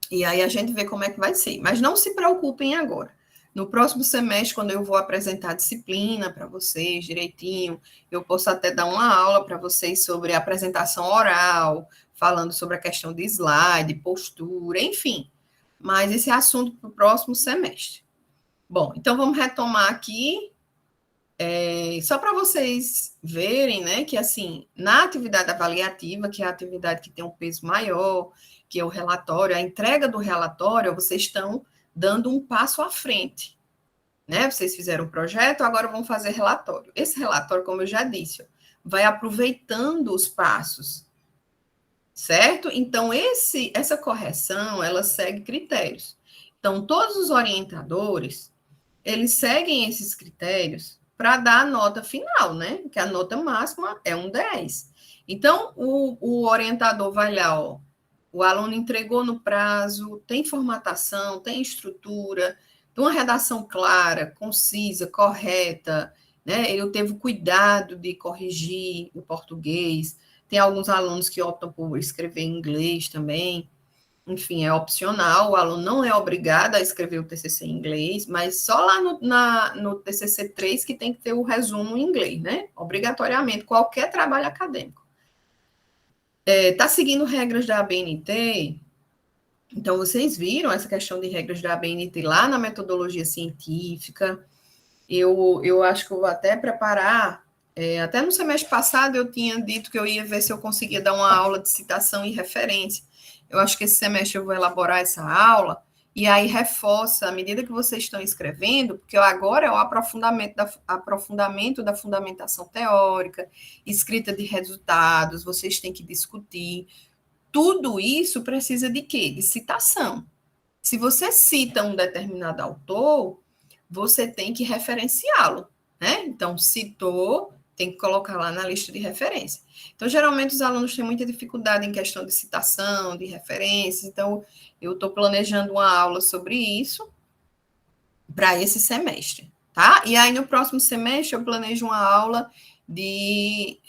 E aí a gente vê como é que vai ser. Mas não se preocupem agora. No próximo semestre, quando eu vou apresentar a disciplina para vocês direitinho, eu posso até dar uma aula para vocês sobre apresentação oral, falando sobre a questão de slide, postura, enfim. Mas esse é assunto para o próximo semestre. Bom, então vamos retomar aqui, só para vocês verem, né, que assim, na atividade avaliativa, que é a atividade que tem um peso maior, que é o relatório, a entrega do relatório, vocês estão dando um passo à frente, né? Vocês fizeram o projeto, agora vão fazer relatório. Esse relatório, como eu já disse, vai aproveitando os passos, certo? Então, essa correção, ela segue critérios. Então, todos os orientadores, eles seguem esses critérios para dar a nota final, né? Que a nota máxima é um 10. Então, o orientador vai lá, ó, o aluno entregou no prazo, tem formatação, tem estrutura, tem uma redação clara, concisa, correta, né? Ele teve cuidado de corrigir o português. Tem alguns alunos que optam por escrever em inglês também. Enfim, é opcional, o aluno não é obrigado a escrever o TCC em inglês, mas só lá no TCC 3 que tem que ter o resumo em inglês, né? Obrigatoriamente, qualquer trabalho acadêmico. Tá seguindo regras da ABNT? Então, vocês viram essa questão de regras da ABNT lá na metodologia científica. Eu acho que eu vou até preparar. Até no semestre passado eu tinha dito que eu ia ver se eu conseguia dar uma aula de citação e referência. Eu acho que esse semestre eu vou elaborar essa aula e aí reforça à medida que vocês estão escrevendo, porque agora é o aprofundamento da fundamentação teórica, escrita de resultados, vocês têm que discutir. Tudo isso precisa de quê? De citação. Se você cita um determinado autor, você tem que referenciá-lo, né? Então, citou, tem que colocar lá na lista de referência. Então, geralmente, os alunos têm muita dificuldade em questão de citação, de referências, então, eu estou planejando uma aula sobre isso para esse semestre, tá? E aí, no próximo semestre, eu planejo uma aula de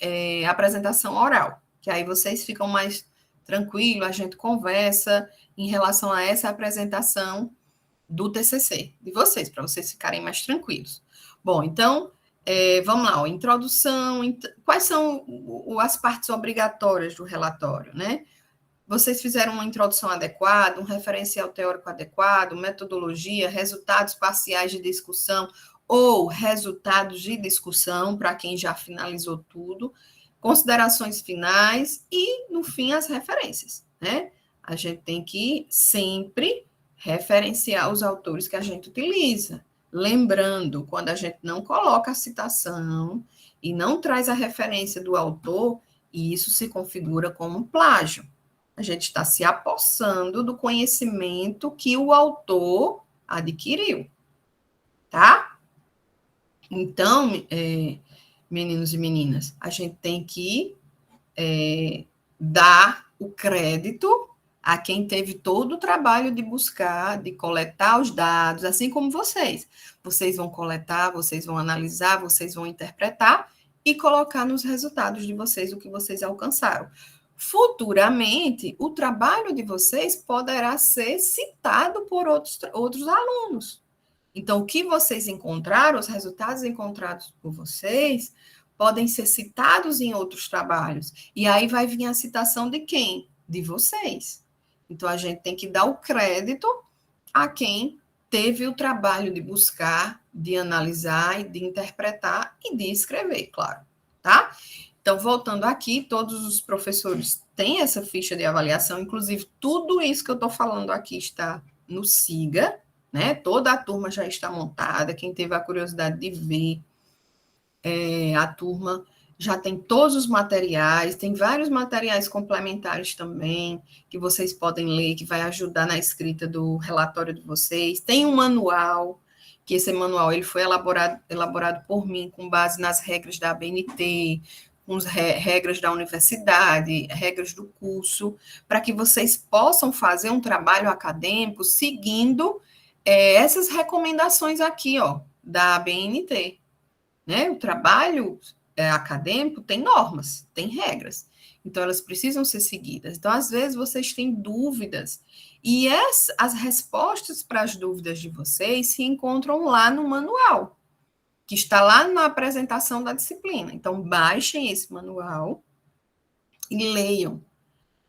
apresentação oral, que aí vocês ficam mais tranquilos, a gente conversa em relação a essa apresentação do TCC de vocês, para vocês ficarem mais tranquilos. Bom, então, vamos lá, ó, introdução, quais são as partes obrigatórias do relatório, né? Vocês fizeram uma introdução adequada, um referencial teórico adequado, metodologia, resultados parciais de discussão ou resultados de discussão, para quem já finalizou tudo, considerações finais e, no fim, as referências, né? A gente tem que sempre referenciar os autores que a gente utiliza. Lembrando, quando a gente não coloca a citação e não traz a referência do autor, isso se configura como um plágio. A gente está se apossando do conhecimento que o autor adquiriu, tá? Então, meninos e meninas, a gente tem que dar o crédito a quem teve todo o trabalho de buscar, de coletar os dados, assim como vocês. Vocês vão coletar, vocês vão analisar, vocês vão interpretar e colocar nos resultados de vocês o que vocês alcançaram. Futuramente, o trabalho de vocês poderá ser citado por outros alunos. Então, o que vocês encontraram, os resultados encontrados por vocês, podem ser citados em outros trabalhos. E aí vai vir a citação de quem? De vocês. Então, a gente tem que dar o crédito a quem teve o trabalho de buscar, de analisar e de interpretar e de escrever, claro, tá? Então, voltando aqui, todos os professores têm essa ficha de avaliação, inclusive tudo isso que eu estou falando aqui está no SIGA, né? Toda a turma já está montada, quem teve a curiosidade de ver a turma já tem todos os materiais, tem vários materiais complementares também, que vocês podem ler, que vai ajudar na escrita do relatório de vocês. Tem um manual, que esse manual ele foi elaborado por mim com base nas regras da ABNT, com as regras da universidade, regras do curso, para que vocês possam fazer um trabalho acadêmico seguindo essas recomendações aqui, ó, da ABNT. Né? O trabalho acadêmico tem normas, tem regras. Então, elas precisam ser seguidas. Então, às vezes, vocês têm dúvidas. E as respostas para as dúvidas de vocês se encontram lá no manual, que está lá na apresentação da disciplina. Então, baixem esse manual e leiam.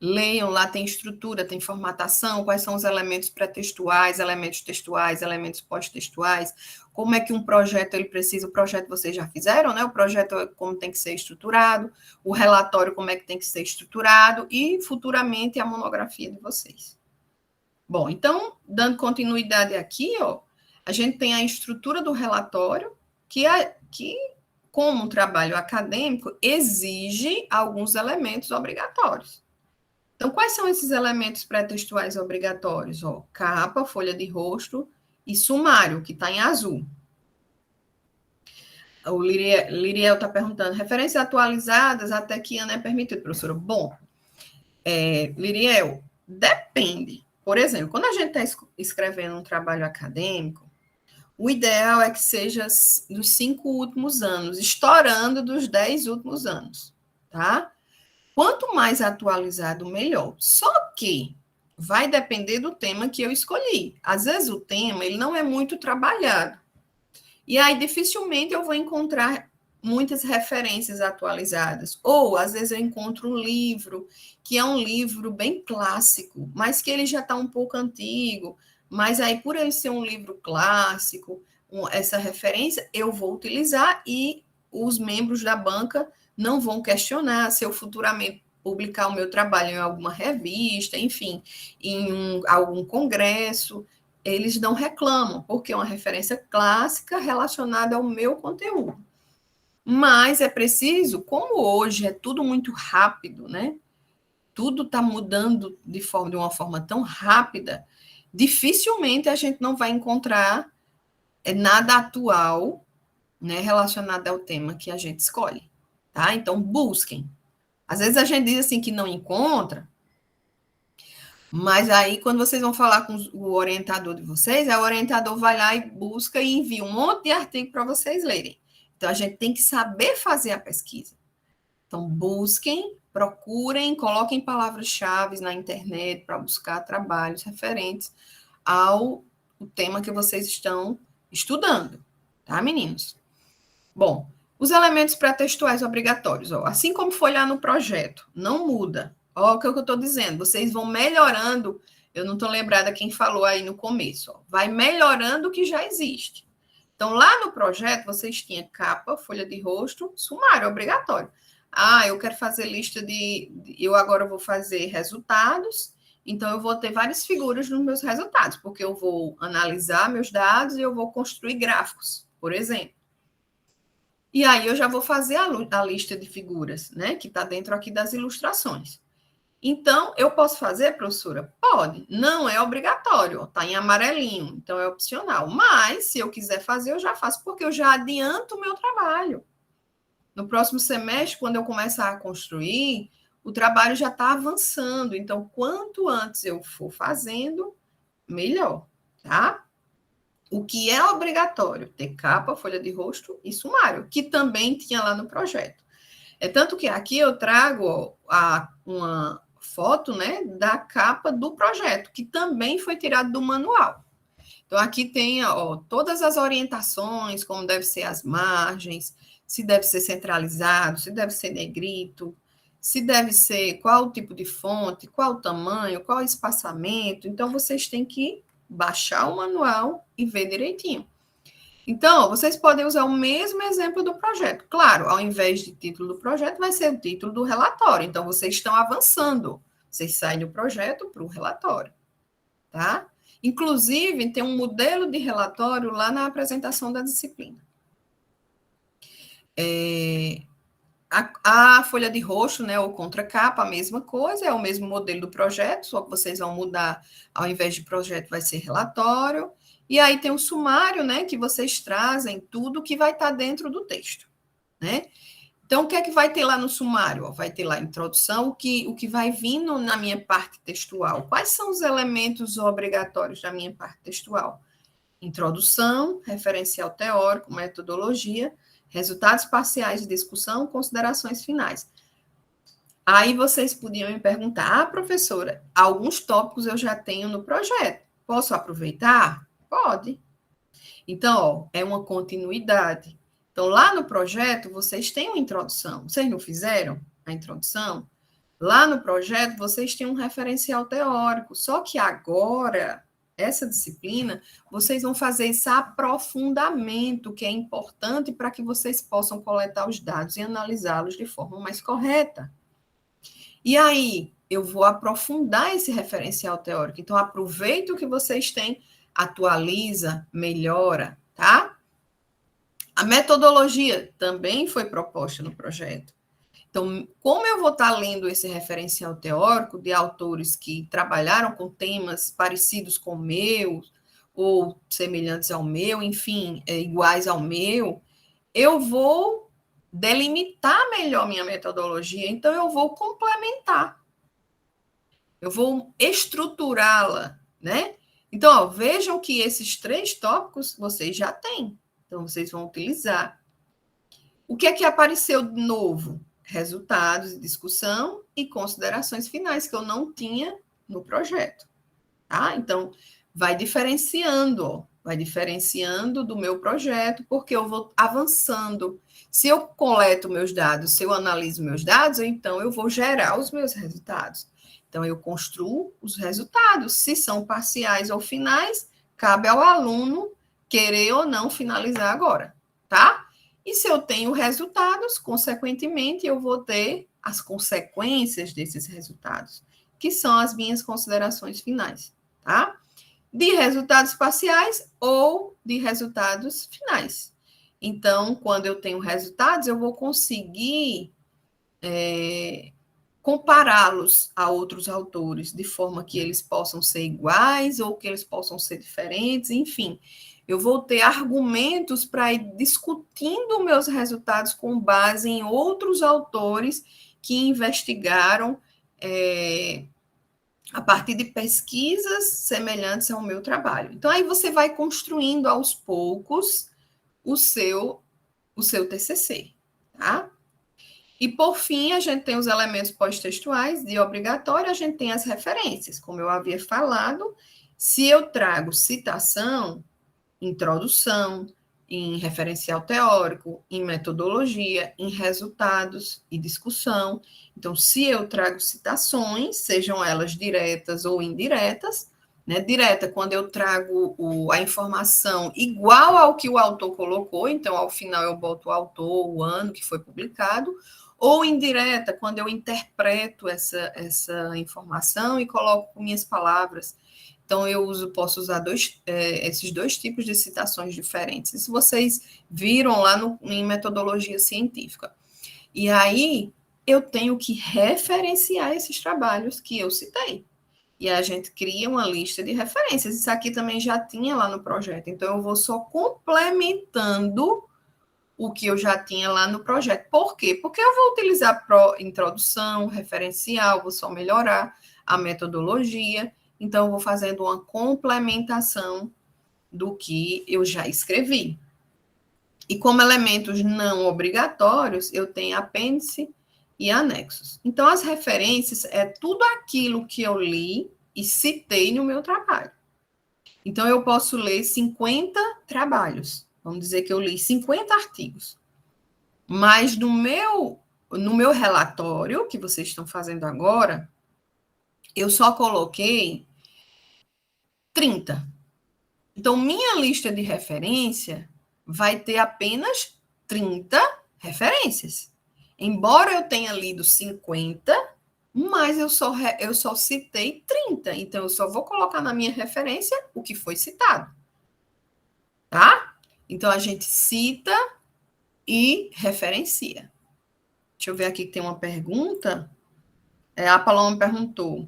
Leiam, lá tem estrutura, tem formatação, quais são os elementos pré-textuais, elementos textuais, elementos pós-textuais, como é que um projeto ele precisa, o projeto vocês já fizeram, né? O projeto como tem que ser estruturado, o relatório como é que tem que ser estruturado e futuramente a monografia de vocês. Bom, então, dando continuidade aqui, ó, a gente tem a estrutura do relatório, que como um trabalho acadêmico, exige alguns elementos obrigatórios. Então, quais são esses elementos pré-textuais obrigatórios? Ó, capa, folha de rosto e sumário, que está em azul. O Liriel está perguntando, referências atualizadas até que ano é permitido, professora? Bom, Liriel, depende. Por exemplo, quando a gente está escrevendo um trabalho acadêmico, o ideal é que seja dos 5 últimos anos, estourando dos 10 últimos anos, tá? Quanto mais atualizado, melhor. Só que vai depender do tema que eu escolhi. Às vezes o tema ele não é muito trabalhado. E aí dificilmente eu vou encontrar muitas referências atualizadas. Ou às vezes eu encontro um livro que é um livro bem clássico, mas que ele já está um pouco antigo. Mas aí por ele ser um livro clássico, essa referência eu vou utilizar e os membros da banca não vão questionar se eu futuramente publicar o meu trabalho em alguma revista, enfim, em algum congresso, eles não reclamam, porque é uma referência clássica relacionada ao meu conteúdo. Mas é preciso, como hoje é tudo muito rápido, né? Tudo está mudando de uma forma tão rápida, dificilmente a gente não vai encontrar nada atual, né, relacionado ao tema que a gente escolhe. Tá? Então, busquem. Às vezes a gente diz assim que não encontra, mas aí quando vocês vão falar com o orientador de vocês, o orientador vai lá e busca e envia um monte de artigo para vocês lerem. Então, a gente tem que saber fazer a pesquisa. Então, busquem, procurem, coloquem palavras-chave na internet para buscar trabalhos referentes ao tema que vocês estão estudando. Tá, meninos? Bom, os elementos pré-textuais obrigatórios, ó, assim como foi lá no projeto, não muda. Ó, o que eu estou dizendo, vocês vão melhorando, eu não estou lembrada quem falou aí no começo, ó, vai melhorando o que já existe. Então, lá no projeto, vocês tinham capa, folha de rosto, sumário obrigatório. Ah, eu quero fazer lista eu agora vou fazer resultados, então eu vou ter várias figuras nos meus resultados, porque eu vou analisar meus dados e eu vou construir gráficos, por exemplo. E aí eu já vou fazer a lista de figuras, né? Que está dentro aqui das ilustrações. Então, eu posso fazer, professora? Pode. Não é obrigatório, está em amarelinho, então é opcional. Mas, se eu quiser fazer, eu já faço, porque eu já adianto o meu trabalho. No próximo semestre, quando eu começar a construir, o trabalho já está avançando. Então, quanto antes eu for fazendo, melhor, tá? O que é obrigatório? Ter capa, folha de rosto e sumário, que também tinha lá no projeto. É tanto que aqui eu trago uma foto, né, da capa do projeto, que também foi tirado do manual. Então, aqui tem todas as orientações, como deve ser as margens, se deve ser centralizado, se deve ser negrito, se deve ser qual o tipo de fonte, qual o tamanho, qual o espaçamento. Então, vocês têm que baixar o manual e ver direitinho. Então, vocês podem usar o mesmo exemplo do projeto. Claro, ao invés de título do projeto, vai ser o título do relatório. Então, vocês estão avançando. Vocês saem do projeto para o relatório, tá? Inclusive, tem um modelo de relatório lá na apresentação da disciplina. A folha de roxo, né, ou contracapa, a mesma coisa, é o mesmo modelo do projeto, só que vocês vão mudar, ao invés de projeto, vai ser relatório. E aí tem um sumário, né, que vocês trazem tudo que vai estar dentro do texto, né? Então, o que é que vai ter lá no sumário? Vai ter lá a introdução, o que vai vindo na minha parte textual. Quais são os elementos obrigatórios da minha parte textual? Introdução, referencial teórico, metodologia, resultados parciais de discussão, considerações finais. Aí vocês podiam me perguntar, professora, alguns tópicos eu já tenho no projeto, posso aproveitar? Pode. Então, ó, é uma continuidade. Então, lá no projeto, vocês têm uma introdução. Vocês não fizeram a introdução? Lá no projeto, vocês têm um referencial teórico. Só que agora, essa disciplina, vocês vão fazer esse aprofundamento, que é importante para que vocês possam coletar os dados e analisá-los de forma mais correta. E aí, eu vou aprofundar esse referencial teórico. Então, aproveita o que vocês têm, atualiza, melhora, tá? A metodologia também foi proposta no projeto. Então, como eu vou estar lendo esse referencial teórico de autores que trabalharam com temas parecidos com o meu, ou semelhantes ao meu, enfim, iguais ao meu, eu vou delimitar melhor minha metodologia, então eu vou complementar. Eu vou estruturá-la, né? Então, ó, vejam que esses 3 tópicos vocês já têm. Então, vocês vão utilizar. O que é que apareceu de novo? Resultados de discussão e considerações finais, que eu não tinha no projeto. Tá? Então, vai diferenciando, ó, vai diferenciando do meu projeto, porque eu vou avançando. Se eu coleto meus dados, se eu analiso meus dados, então eu vou gerar os meus resultados. Então, eu construo os resultados. Se são parciais ou finais, cabe ao aluno querer ou não finalizar agora, tá? E se eu tenho resultados, consequentemente, eu vou ter as consequências desses resultados, que são as minhas considerações finais, tá? De resultados parciais ou de resultados finais. Então, quando eu tenho resultados, eu vou conseguir compará-los a outros autores, de forma que eles possam ser iguais ou que eles possam ser diferentes, enfim. Eu vou ter argumentos para ir discutindo meus resultados com base em outros autores que investigaram a partir de pesquisas semelhantes ao meu trabalho. Então, aí você vai construindo aos poucos o seu TCC, tá? E, por fim, a gente tem os elementos pós-textuais de obrigatório, a gente tem as referências. Como eu havia falado, se eu trago citação, introdução, em referencial teórico, em metodologia, em resultados e discussão. Então, se eu trago citações, sejam elas diretas ou indiretas, né? Direta, quando eu trago a informação igual ao que o autor colocou, então, ao final eu boto o autor, o ano que foi publicado, ou indireta, quando eu interpreto essa informação e coloco com minhas palavras. Então, eu posso usar esses 2 tipos de citações diferentes. Isso vocês viram lá em metodologia científica. E aí, eu tenho que referenciar esses trabalhos que eu citei. E a gente cria uma lista de referências. Isso aqui também já tinha lá no projeto. Então, eu vou só complementando o que eu já tinha lá no projeto. Por quê? Porque eu vou utilizar introdução, referencial, vou só melhorar a metodologia. Então, eu vou fazendo uma complementação do que eu já escrevi. E como elementos não obrigatórios, eu tenho apêndice e anexos. Então, as referências é tudo aquilo que eu li e citei no meu trabalho. Então, eu posso ler 50 trabalhos. Vamos dizer que eu li 50 artigos. Mas no meu relatório, que vocês estão fazendo agora, eu só coloquei 30. Então, minha lista de referência vai ter apenas 30 referências. Embora eu tenha lido 50, mas eu só citei 30. Então, eu só vou colocar na minha referência o que foi citado. Tá? Então, a gente cita e referencia. Deixa eu ver aqui que tem uma pergunta. A Paloma perguntou.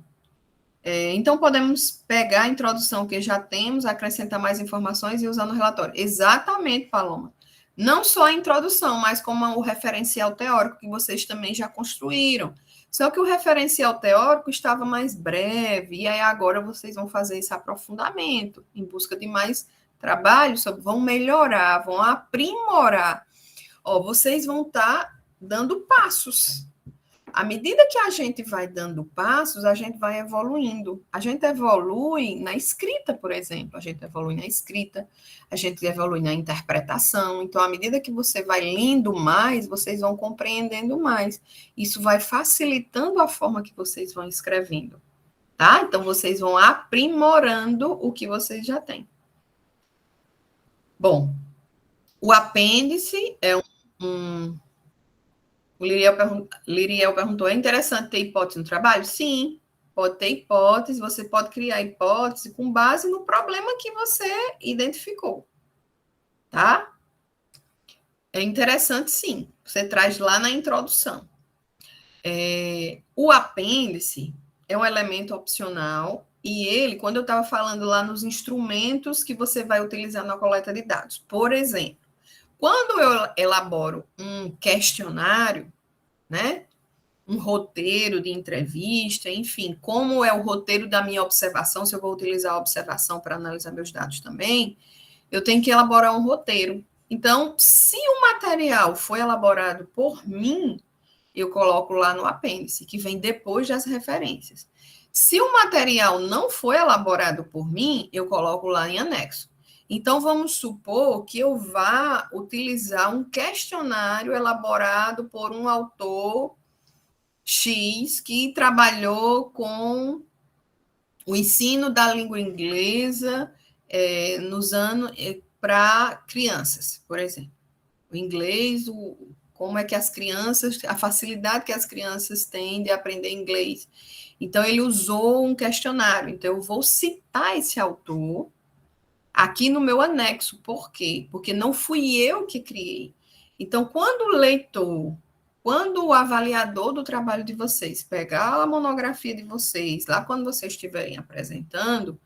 Então, podemos pegar a introdução que já temos, acrescentar mais informações e usar no relatório. Exatamente, Paloma. Não só a introdução, mas como o referencial teórico que vocês também já construíram. Só que o referencial teórico estava mais breve, e aí agora vocês vão fazer esse aprofundamento em busca de mais trabalho, vão melhorar, vão aprimorar. Vocês vão estar dando passos. À medida que a gente vai dando passos, a gente vai evoluindo. A gente evolui na escrita, por exemplo. A gente evolui na escrita, a gente evolui na interpretação. Então, à medida que você vai lendo mais, vocês vão compreendendo mais. Isso vai facilitando a forma que vocês vão escrevendo, tá? Então, vocês vão aprimorando o que vocês já têm. Bom, o apêndice é o Liriel perguntou, é interessante ter hipótese no trabalho? Sim, pode ter hipótese, você pode criar hipótese com base no problema que você identificou, tá? É interessante, sim. Você traz lá na introdução. O apêndice é um elemento opcional e ele, quando eu estava falando lá nos instrumentos que você vai utilizar na coleta de dados, por exemplo, quando eu elaboro um questionário, né? Um roteiro de entrevista, enfim, como é o roteiro da minha observação, se eu vou utilizar a observação para analisar meus dados também, eu tenho que elaborar um roteiro. Então, se o material foi elaborado por mim, eu coloco lá no apêndice, que vem depois das referências. Se o material não foi elaborado por mim, eu coloco lá em anexo. Então, vamos supor que eu vá utilizar um questionário elaborado por um autor X que trabalhou com o ensino da língua inglesa nos anos para crianças, por exemplo. O inglês, como é que as crianças, a facilidade que as crianças têm de aprender inglês. Então, ele usou um questionário. Então, eu vou citar esse autor aqui no meu anexo. Por quê? Porque não fui eu que criei. Então, quando o avaliador do trabalho de vocês pegar a monografia de vocês, lá quando vocês estiverem apresentando,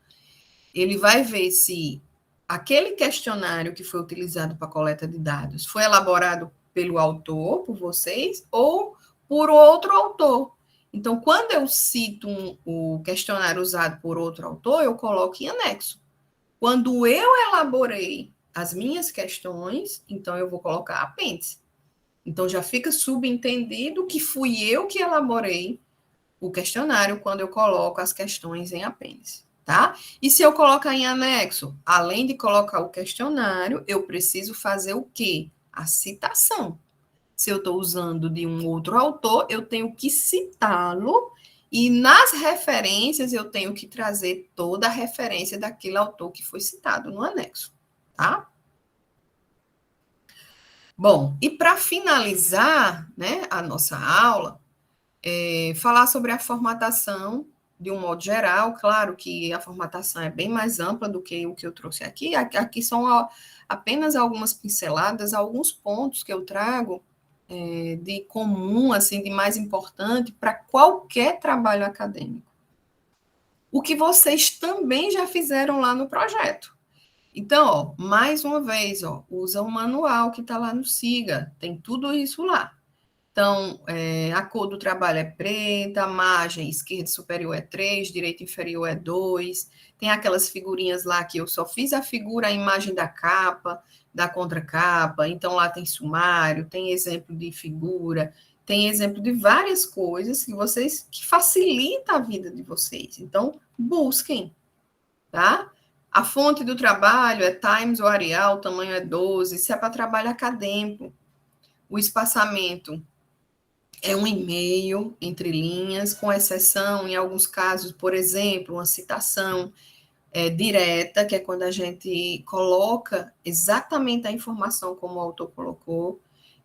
ele vai ver se aquele questionário que foi utilizado para a coleta de dados foi elaborado pelo autor, por vocês, ou por outro autor. Então, quando eu cito o questionário usado por outro autor, eu coloco em anexo. Quando eu elaborei as minhas questões, então eu vou colocar apêndice. Então, já fica subentendido que fui eu que elaborei o questionário quando eu coloco as questões em apêndice, tá? E se eu colocar em anexo, além de colocar o questionário, eu preciso fazer o quê? A citação. Se eu estou usando de um outro autor, eu tenho que citá-lo e nas referências eu tenho que trazer toda a referência daquele autor que foi citado no anexo, tá? Bom, e para finalizar, né, a nossa aula, falar sobre a formatação de um modo geral. Claro que a formatação é bem mais ampla do que o que eu trouxe aqui. Aqui são apenas algumas pinceladas, alguns pontos que eu trago de comum, assim, de mais importante para qualquer trabalho acadêmico. O que vocês também já fizeram lá no projeto. Então, mais uma vez, usa o manual que está lá no SIGA, tem tudo isso lá. Então, a cor do trabalho é preta, a margem esquerda superior é 3, direita inferior é 2. Tem aquelas figurinhas lá que eu só fiz a figura, a imagem da capa, da contracapa. Então, lá tem sumário, tem exemplo de figura, tem exemplo de várias coisas que facilita a vida de vocês. Então, busquem, tá? A fonte do trabalho é Times ou Arial, o tamanho é 12, isso é para trabalho acadêmico. O espaçamento é um e-mail entre linhas, com exceção, em alguns casos, por exemplo, uma citação. direta, que é quando a gente coloca exatamente a informação como o autor colocou.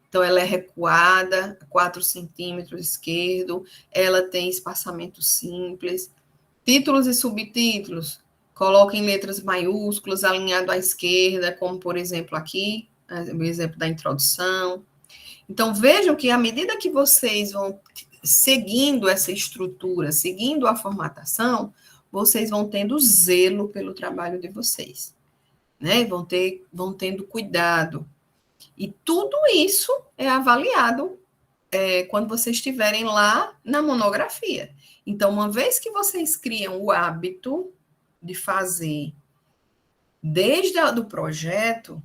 Então, ela é recuada, 4 centímetros esquerdo, ela tem espaçamento simples. Títulos e subtítulos, coloca em letras maiúsculas, alinhado à esquerda, como, por exemplo, aqui, o exemplo da introdução. Então, vejam que à medida que vocês vão seguindo essa estrutura, seguindo a formatação, vocês vão tendo zelo pelo trabalho de vocês, né? Vão tendo cuidado. E tudo isso é avaliado quando vocês estiverem lá na monografia. Então, uma vez que vocês criam o hábito de fazer desde o projeto,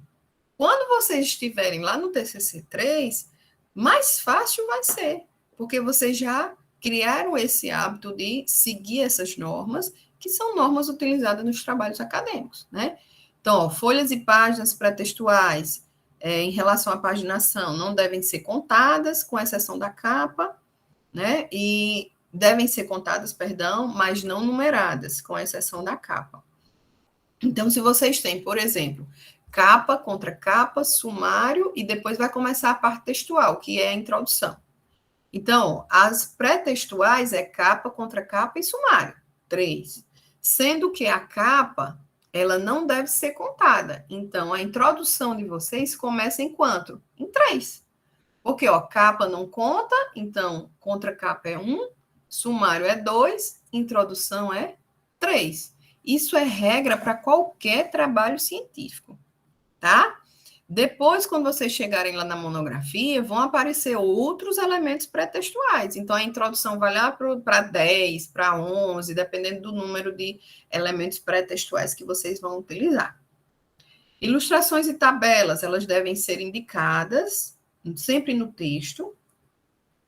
quando vocês estiverem lá no TCC3, mais fácil vai ser, porque vocês já criaram esse hábito de seguir essas normas, que são normas utilizadas nos trabalhos acadêmicos, né? Então, ó, folhas e páginas pré-textuais, em relação à paginação, não devem ser contadas, com exceção da capa, né? E devem ser contadas, perdão, mas não numeradas, com exceção da capa. Então, se vocês têm, por exemplo, capa contra capa, sumário, e depois vai começar a parte textual, que é a introdução. Então, as pré-textuais é capa contra capa e sumário, 3. Sendo que a capa, ela não deve ser contada. Então, a introdução de vocês começa em quanto? Em 3. Porque, ó, capa não conta, então, contra capa é 1, sumário é 2, introdução é 3. Isso é regra para qualquer trabalho científico, tá? Depois, quando vocês chegarem lá na monografia, vão aparecer outros elementos pré-textuais. Então, a introdução vai lá para 10, para 11, dependendo do número de elementos pré-textuais que vocês vão utilizar. Ilustrações e tabelas, elas devem ser indicadas sempre no texto.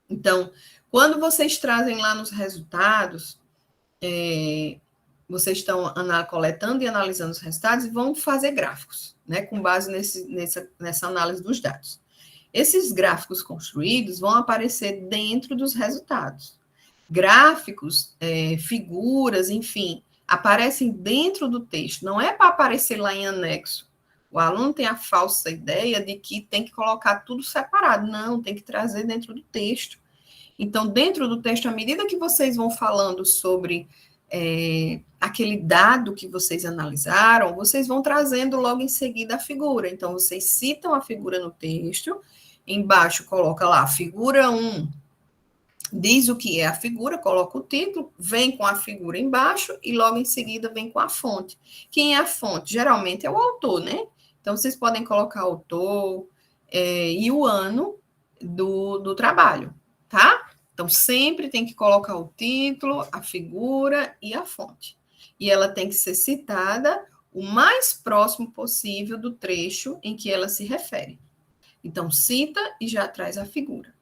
Então, quando vocês trazem lá nos resultados, vocês estão coletando e analisando os resultados e vão fazer gráficos, né, com base nessa análise dos dados. Esses gráficos construídos vão aparecer dentro dos resultados. Gráficos, figuras, enfim, aparecem dentro do texto, não é para aparecer lá em anexo. O aluno tem a falsa ideia de que tem que colocar tudo separado. Não, tem que trazer dentro do texto. Então, dentro do texto, à medida que vocês vão falando sobre aquele dado que vocês analisaram, vocês vão trazendo logo em seguida a figura. Então, vocês citam a figura no texto, embaixo coloca lá, figura 1, diz o que é a figura, coloca o título, vem com a figura embaixo e logo em seguida vem com a fonte. Quem é a fonte? Geralmente é o autor, né? Então, vocês podem colocar autor e o ano do trabalho, tá? Então, sempre tem que colocar o título, a figura e a fonte. E ela tem que ser citada o mais próximo possível do trecho em que ela se refere. Então, cita e já traz a figura.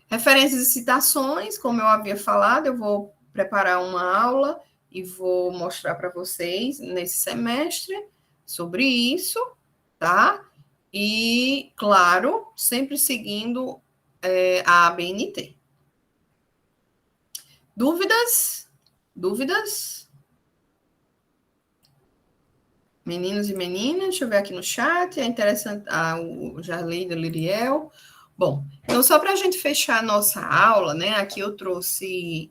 Referências e citações, como eu havia falado, eu vou preparar uma aula e vou mostrar para vocês nesse semestre sobre isso, tá? E, claro, sempre seguindo a ABNT. Dúvidas? Dúvidas? Meninos e meninas, deixa eu ver aqui no chat, é interessante, o Jarley do Liriel. Bom, então só para a gente fechar a nossa aula, né, aqui eu trouxe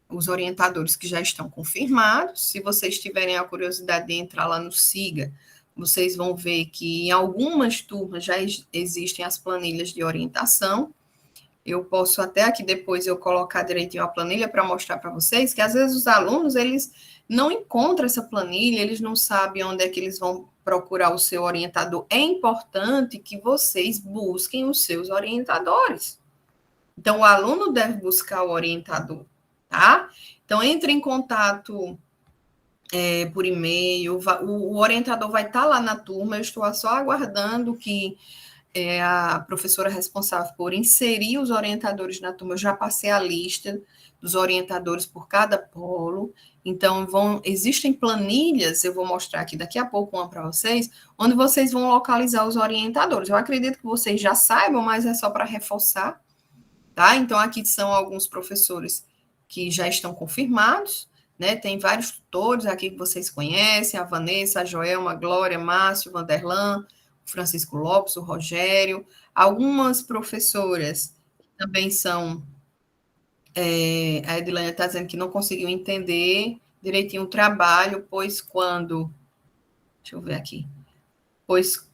os orientadores que já estão confirmados. Se vocês tiverem a curiosidade de entrar lá no SIGA, vocês vão ver que em algumas turmas já existem as planilhas de orientação. Eu posso até aqui depois eu colocar direitinho a planilha para mostrar para vocês que às vezes os alunos, eles não encontram essa planilha, eles não sabem onde é que eles vão procurar o seu orientador. É importante que vocês busquem os seus orientadores. Então, o aluno deve buscar o orientador, tá? Então, entre em contato por e-mail, o orientador vai estar lá na turma, eu estou só aguardando que a professora responsável por inserir os orientadores na turma, eu já passei a lista dos orientadores por cada polo, então existem planilhas, eu vou mostrar aqui daqui a pouco uma para vocês, onde vocês vão localizar os orientadores. Eu acredito que vocês já saibam, mas é só para reforçar, tá? Então, aqui são alguns professores que já estão confirmados, né? Tem vários tutores aqui que vocês conhecem, a Vanessa, a Joelma, a Glória, Márcio, Vanderlan, o Francisco Lopes, o Rogério. Algumas professoras também são... a Edilânia está dizendo que não conseguiu entender direitinho o trabalho, pois quando... Deixa eu ver aqui. Pois...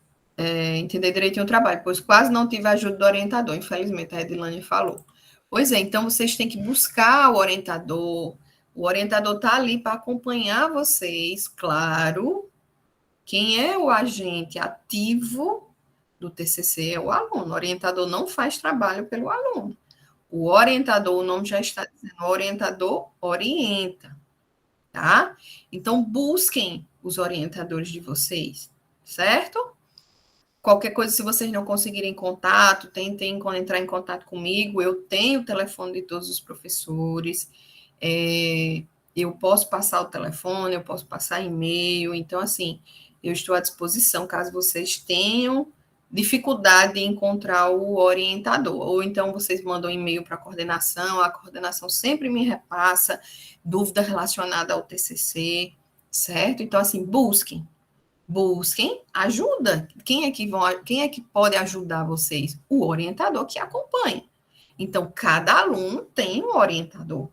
entender direitinho o trabalho, pois quase não tive ajuda do orientador, infelizmente, a Edilânia falou. Pois é, então vocês têm que buscar o orientador está ali para acompanhar vocês, claro. Quem é o agente ativo do TCC é o aluno, o orientador não faz trabalho pelo aluno. O orientador, o nome já está dizendo, o orientador orienta, tá? Então, busquem os orientadores de vocês, certo? Qualquer coisa, se vocês não conseguirem contato, tentem entrar em contato comigo. Eu tenho o telefone de todos os professores. Eu posso passar o telefone, eu posso passar e-mail. Então, assim, eu estou à disposição caso vocês tenham dificuldade em encontrar o orientador. Ou então vocês mandam e-mail para a coordenação sempre me repassa dúvida relacionada ao TCC, certo? Então, assim, busquem ajuda. Quem é que pode ajudar vocês? O orientador que acompanha. Então, cada aluno tem um orientador,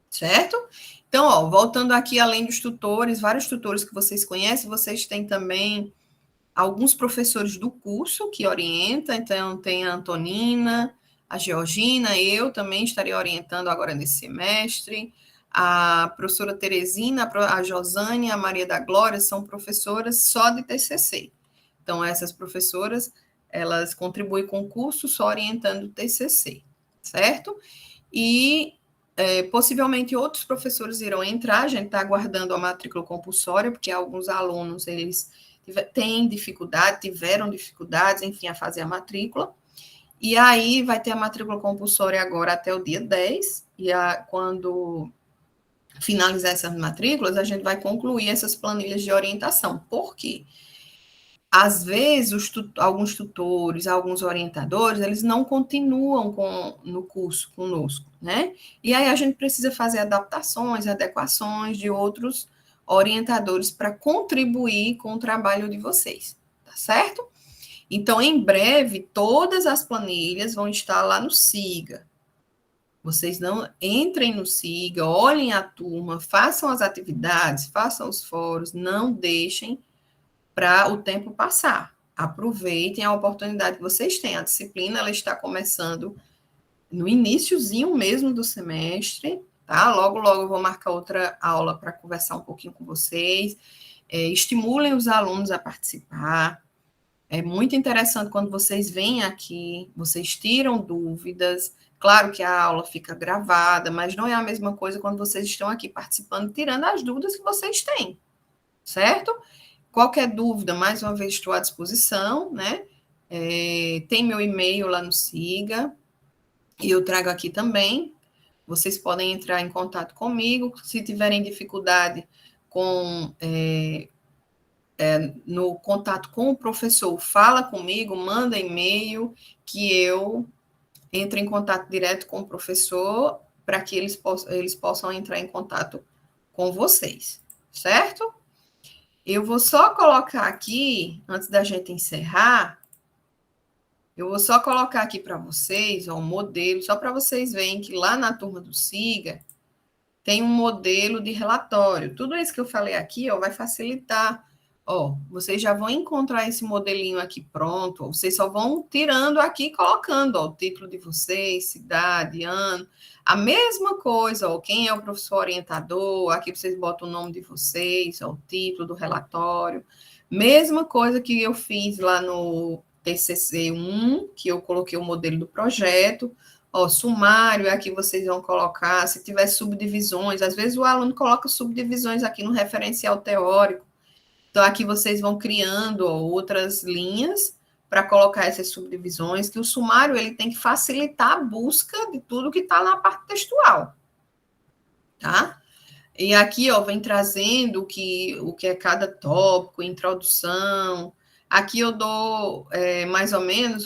certo? Então, ó, voltando aqui, além dos tutores, vários tutores que vocês conhecem, vocês têm também alguns professores do curso que orientam. Então, tem a Antonina, a Georgina, eu também estarei orientando agora nesse semestre. A professora Teresina, a Josane, a Maria da Glória são professoras só de TCC. Então, essas professoras, elas contribuem com o curso só orientando o TCC, certo? E possivelmente outros professores irão entrar, a gente está aguardando a matrícula compulsória, porque alguns alunos, eles tiveram dificuldades, enfim, a fazer a matrícula. E aí vai ter a matrícula compulsória agora até o dia 10, e quando finalizar essas matrículas, a gente vai concluir essas planilhas de orientação. Por quê? Às vezes, alguns tutores, alguns orientadores, eles não continuam no curso conosco, né? E aí a gente precisa fazer adaptações, adequações de outros orientadores para contribuir com o trabalho de vocês, tá certo? Então, em breve, todas as planilhas vão estar lá no SIGA. Vocês não entrem no SIGA, olhem a turma, façam as atividades, façam os fóruns, não deixem para o tempo passar. Aproveitem a oportunidade que vocês têm. A disciplina ela está começando no iniciozinho mesmo do semestre, tá? Logo, logo eu vou marcar outra aula para conversar um pouquinho com vocês. Estimulem os alunos a participar. É muito interessante quando vocês vêm aqui, vocês tiram dúvidas. Claro que a aula fica gravada, mas não é a mesma coisa quando vocês estão aqui participando, tirando as dúvidas que vocês têm, certo? Qualquer dúvida, mais uma vez, estou à disposição, né? Tem meu e-mail lá no SIGA, e eu trago aqui também. Vocês podem entrar em contato comigo, se tiverem dificuldade no contato com o professor, fala comigo, manda e-mail, que eu entre em contato direto com o professor, para que eles possam entrar em contato com vocês, certo? Eu vou só colocar aqui, antes da gente encerrar, eu vou só colocar aqui para vocês, um modelo, só para vocês verem que lá na turma do SIGA tem um modelo de relatório. Tudo isso que eu falei aqui, vai facilitar. Vocês já vão encontrar esse modelinho aqui pronto, vocês só vão tirando aqui e colocando, o título de vocês, cidade, ano, a mesma coisa, quem é o professor orientador, aqui vocês botam o nome de vocês, o título do relatório, mesma coisa que eu fiz lá no TCC1, que eu coloquei o modelo do projeto, sumário, aqui vocês vão colocar, se tiver subdivisões, às vezes o aluno coloca subdivisões aqui no referencial teórico, então, aqui vocês vão criando outras linhas para colocar essas subdivisões, que o sumário ele tem que facilitar a busca de tudo que está na parte textual, tá? E aqui, vem trazendo o que é cada tópico, introdução. Aqui eu dou mais ou menos,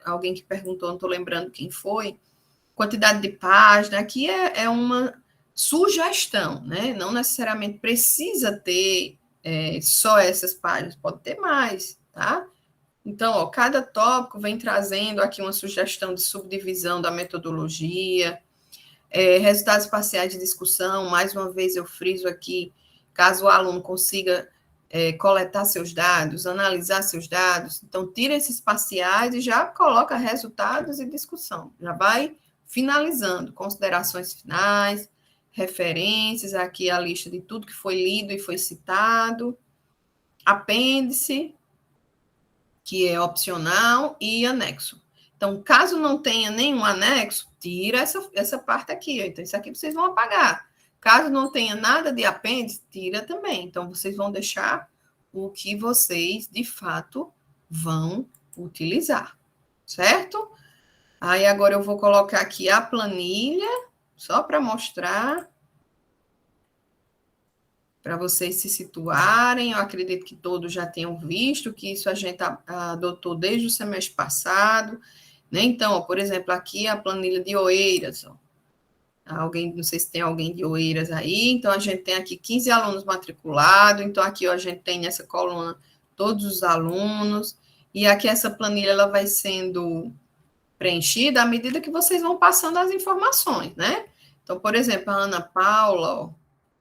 alguém que perguntou, não estou lembrando quem foi, quantidade de página. Aqui é sugestão, né? Não necessariamente precisa ter só essas páginas, pode ter mais, tá? Então, ó, cada tópico vem trazendo aqui uma sugestão de subdivisão da metodologia, resultados parciais de discussão. Mais uma vez eu friso aqui, caso o aluno consiga coletar seus dados, analisar seus dados, então tira esses parciais e já coloca resultados e discussão, já vai finalizando, considerações finais, referências, aqui a lista de tudo que foi lido e foi citado, apêndice, que é opcional, e anexo. Então, caso não tenha nenhum anexo, tira essa parte aqui. Ó. Então, isso aqui vocês vão apagar. Caso não tenha nada de apêndice, tira também. Então, vocês vão deixar o que vocês, de fato, vão utilizar. Certo? Aí, agora eu vou colocar aqui a planilha, só para mostrar, para vocês se situarem. Eu acredito que todos já tenham visto que isso a gente adotou desde o semestre passado, né? Então, ó, por exemplo, aqui a planilha de Oeiras, ó. Alguém, não sei se tem alguém de Oeiras aí, então a gente tem aqui 15 alunos matriculados, então aqui ó, a gente tem nessa coluna todos os alunos, e aqui essa planilha ela vai sendo preenchida à medida que vocês vão passando as informações, né? Então, por exemplo, a Ana Paula, ó,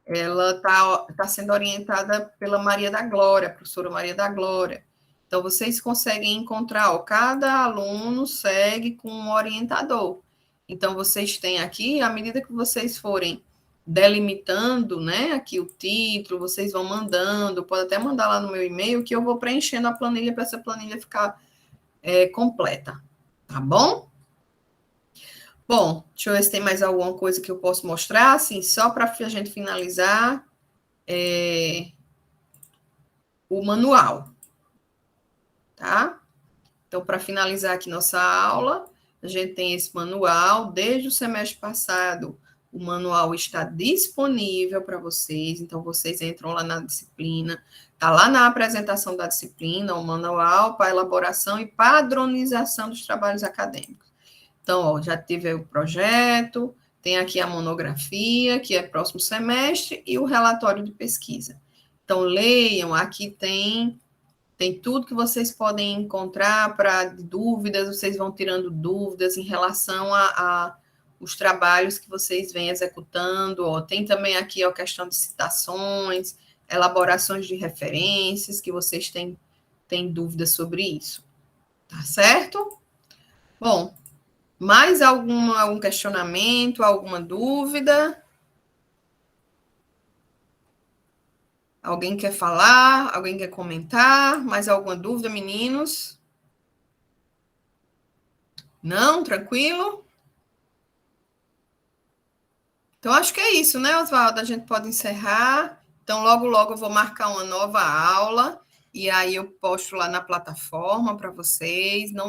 ela tá sendo orientada pela Maria da Glória, a professora Maria da Glória. Então, vocês conseguem encontrar, ó, cada aluno segue com um orientador. Então, vocês têm aqui, à medida que vocês forem delimitando, né, aqui o título, vocês vão mandando, pode até mandar lá no meu e-mail, que eu vou preenchendo a planilha para essa planilha ficar completa, tá bom? Bom, deixa eu ver se tem mais alguma coisa que eu posso mostrar, assim, só para a gente finalizar o manual, tá? Então, para finalizar aqui nossa aula, a gente tem esse manual, desde o semestre passado, o manual está disponível para vocês, então vocês entram lá na disciplina, está lá na apresentação da disciplina, o manual para elaboração e padronização dos trabalhos acadêmicos. Então, ó, já tive o projeto, tem aqui a monografia, que é próximo semestre, e o relatório de pesquisa. Então, leiam, aqui tem tudo que vocês podem encontrar para dúvidas, vocês vão tirando dúvidas em relação a os trabalhos que vocês vêm executando. Ó. Tem também aqui a questão de citações, elaborações de referências, que vocês têm dúvidas sobre isso. Tá certo? Bom, mais algum questionamento, alguma dúvida? Alguém quer falar? Alguém quer comentar? Mais alguma dúvida, meninos? Não? Tranquilo? Então, acho que é isso, né, Oswaldo? A gente pode encerrar. Então, logo, logo eu vou marcar uma nova aula e aí eu posto lá na plataforma para vocês. Não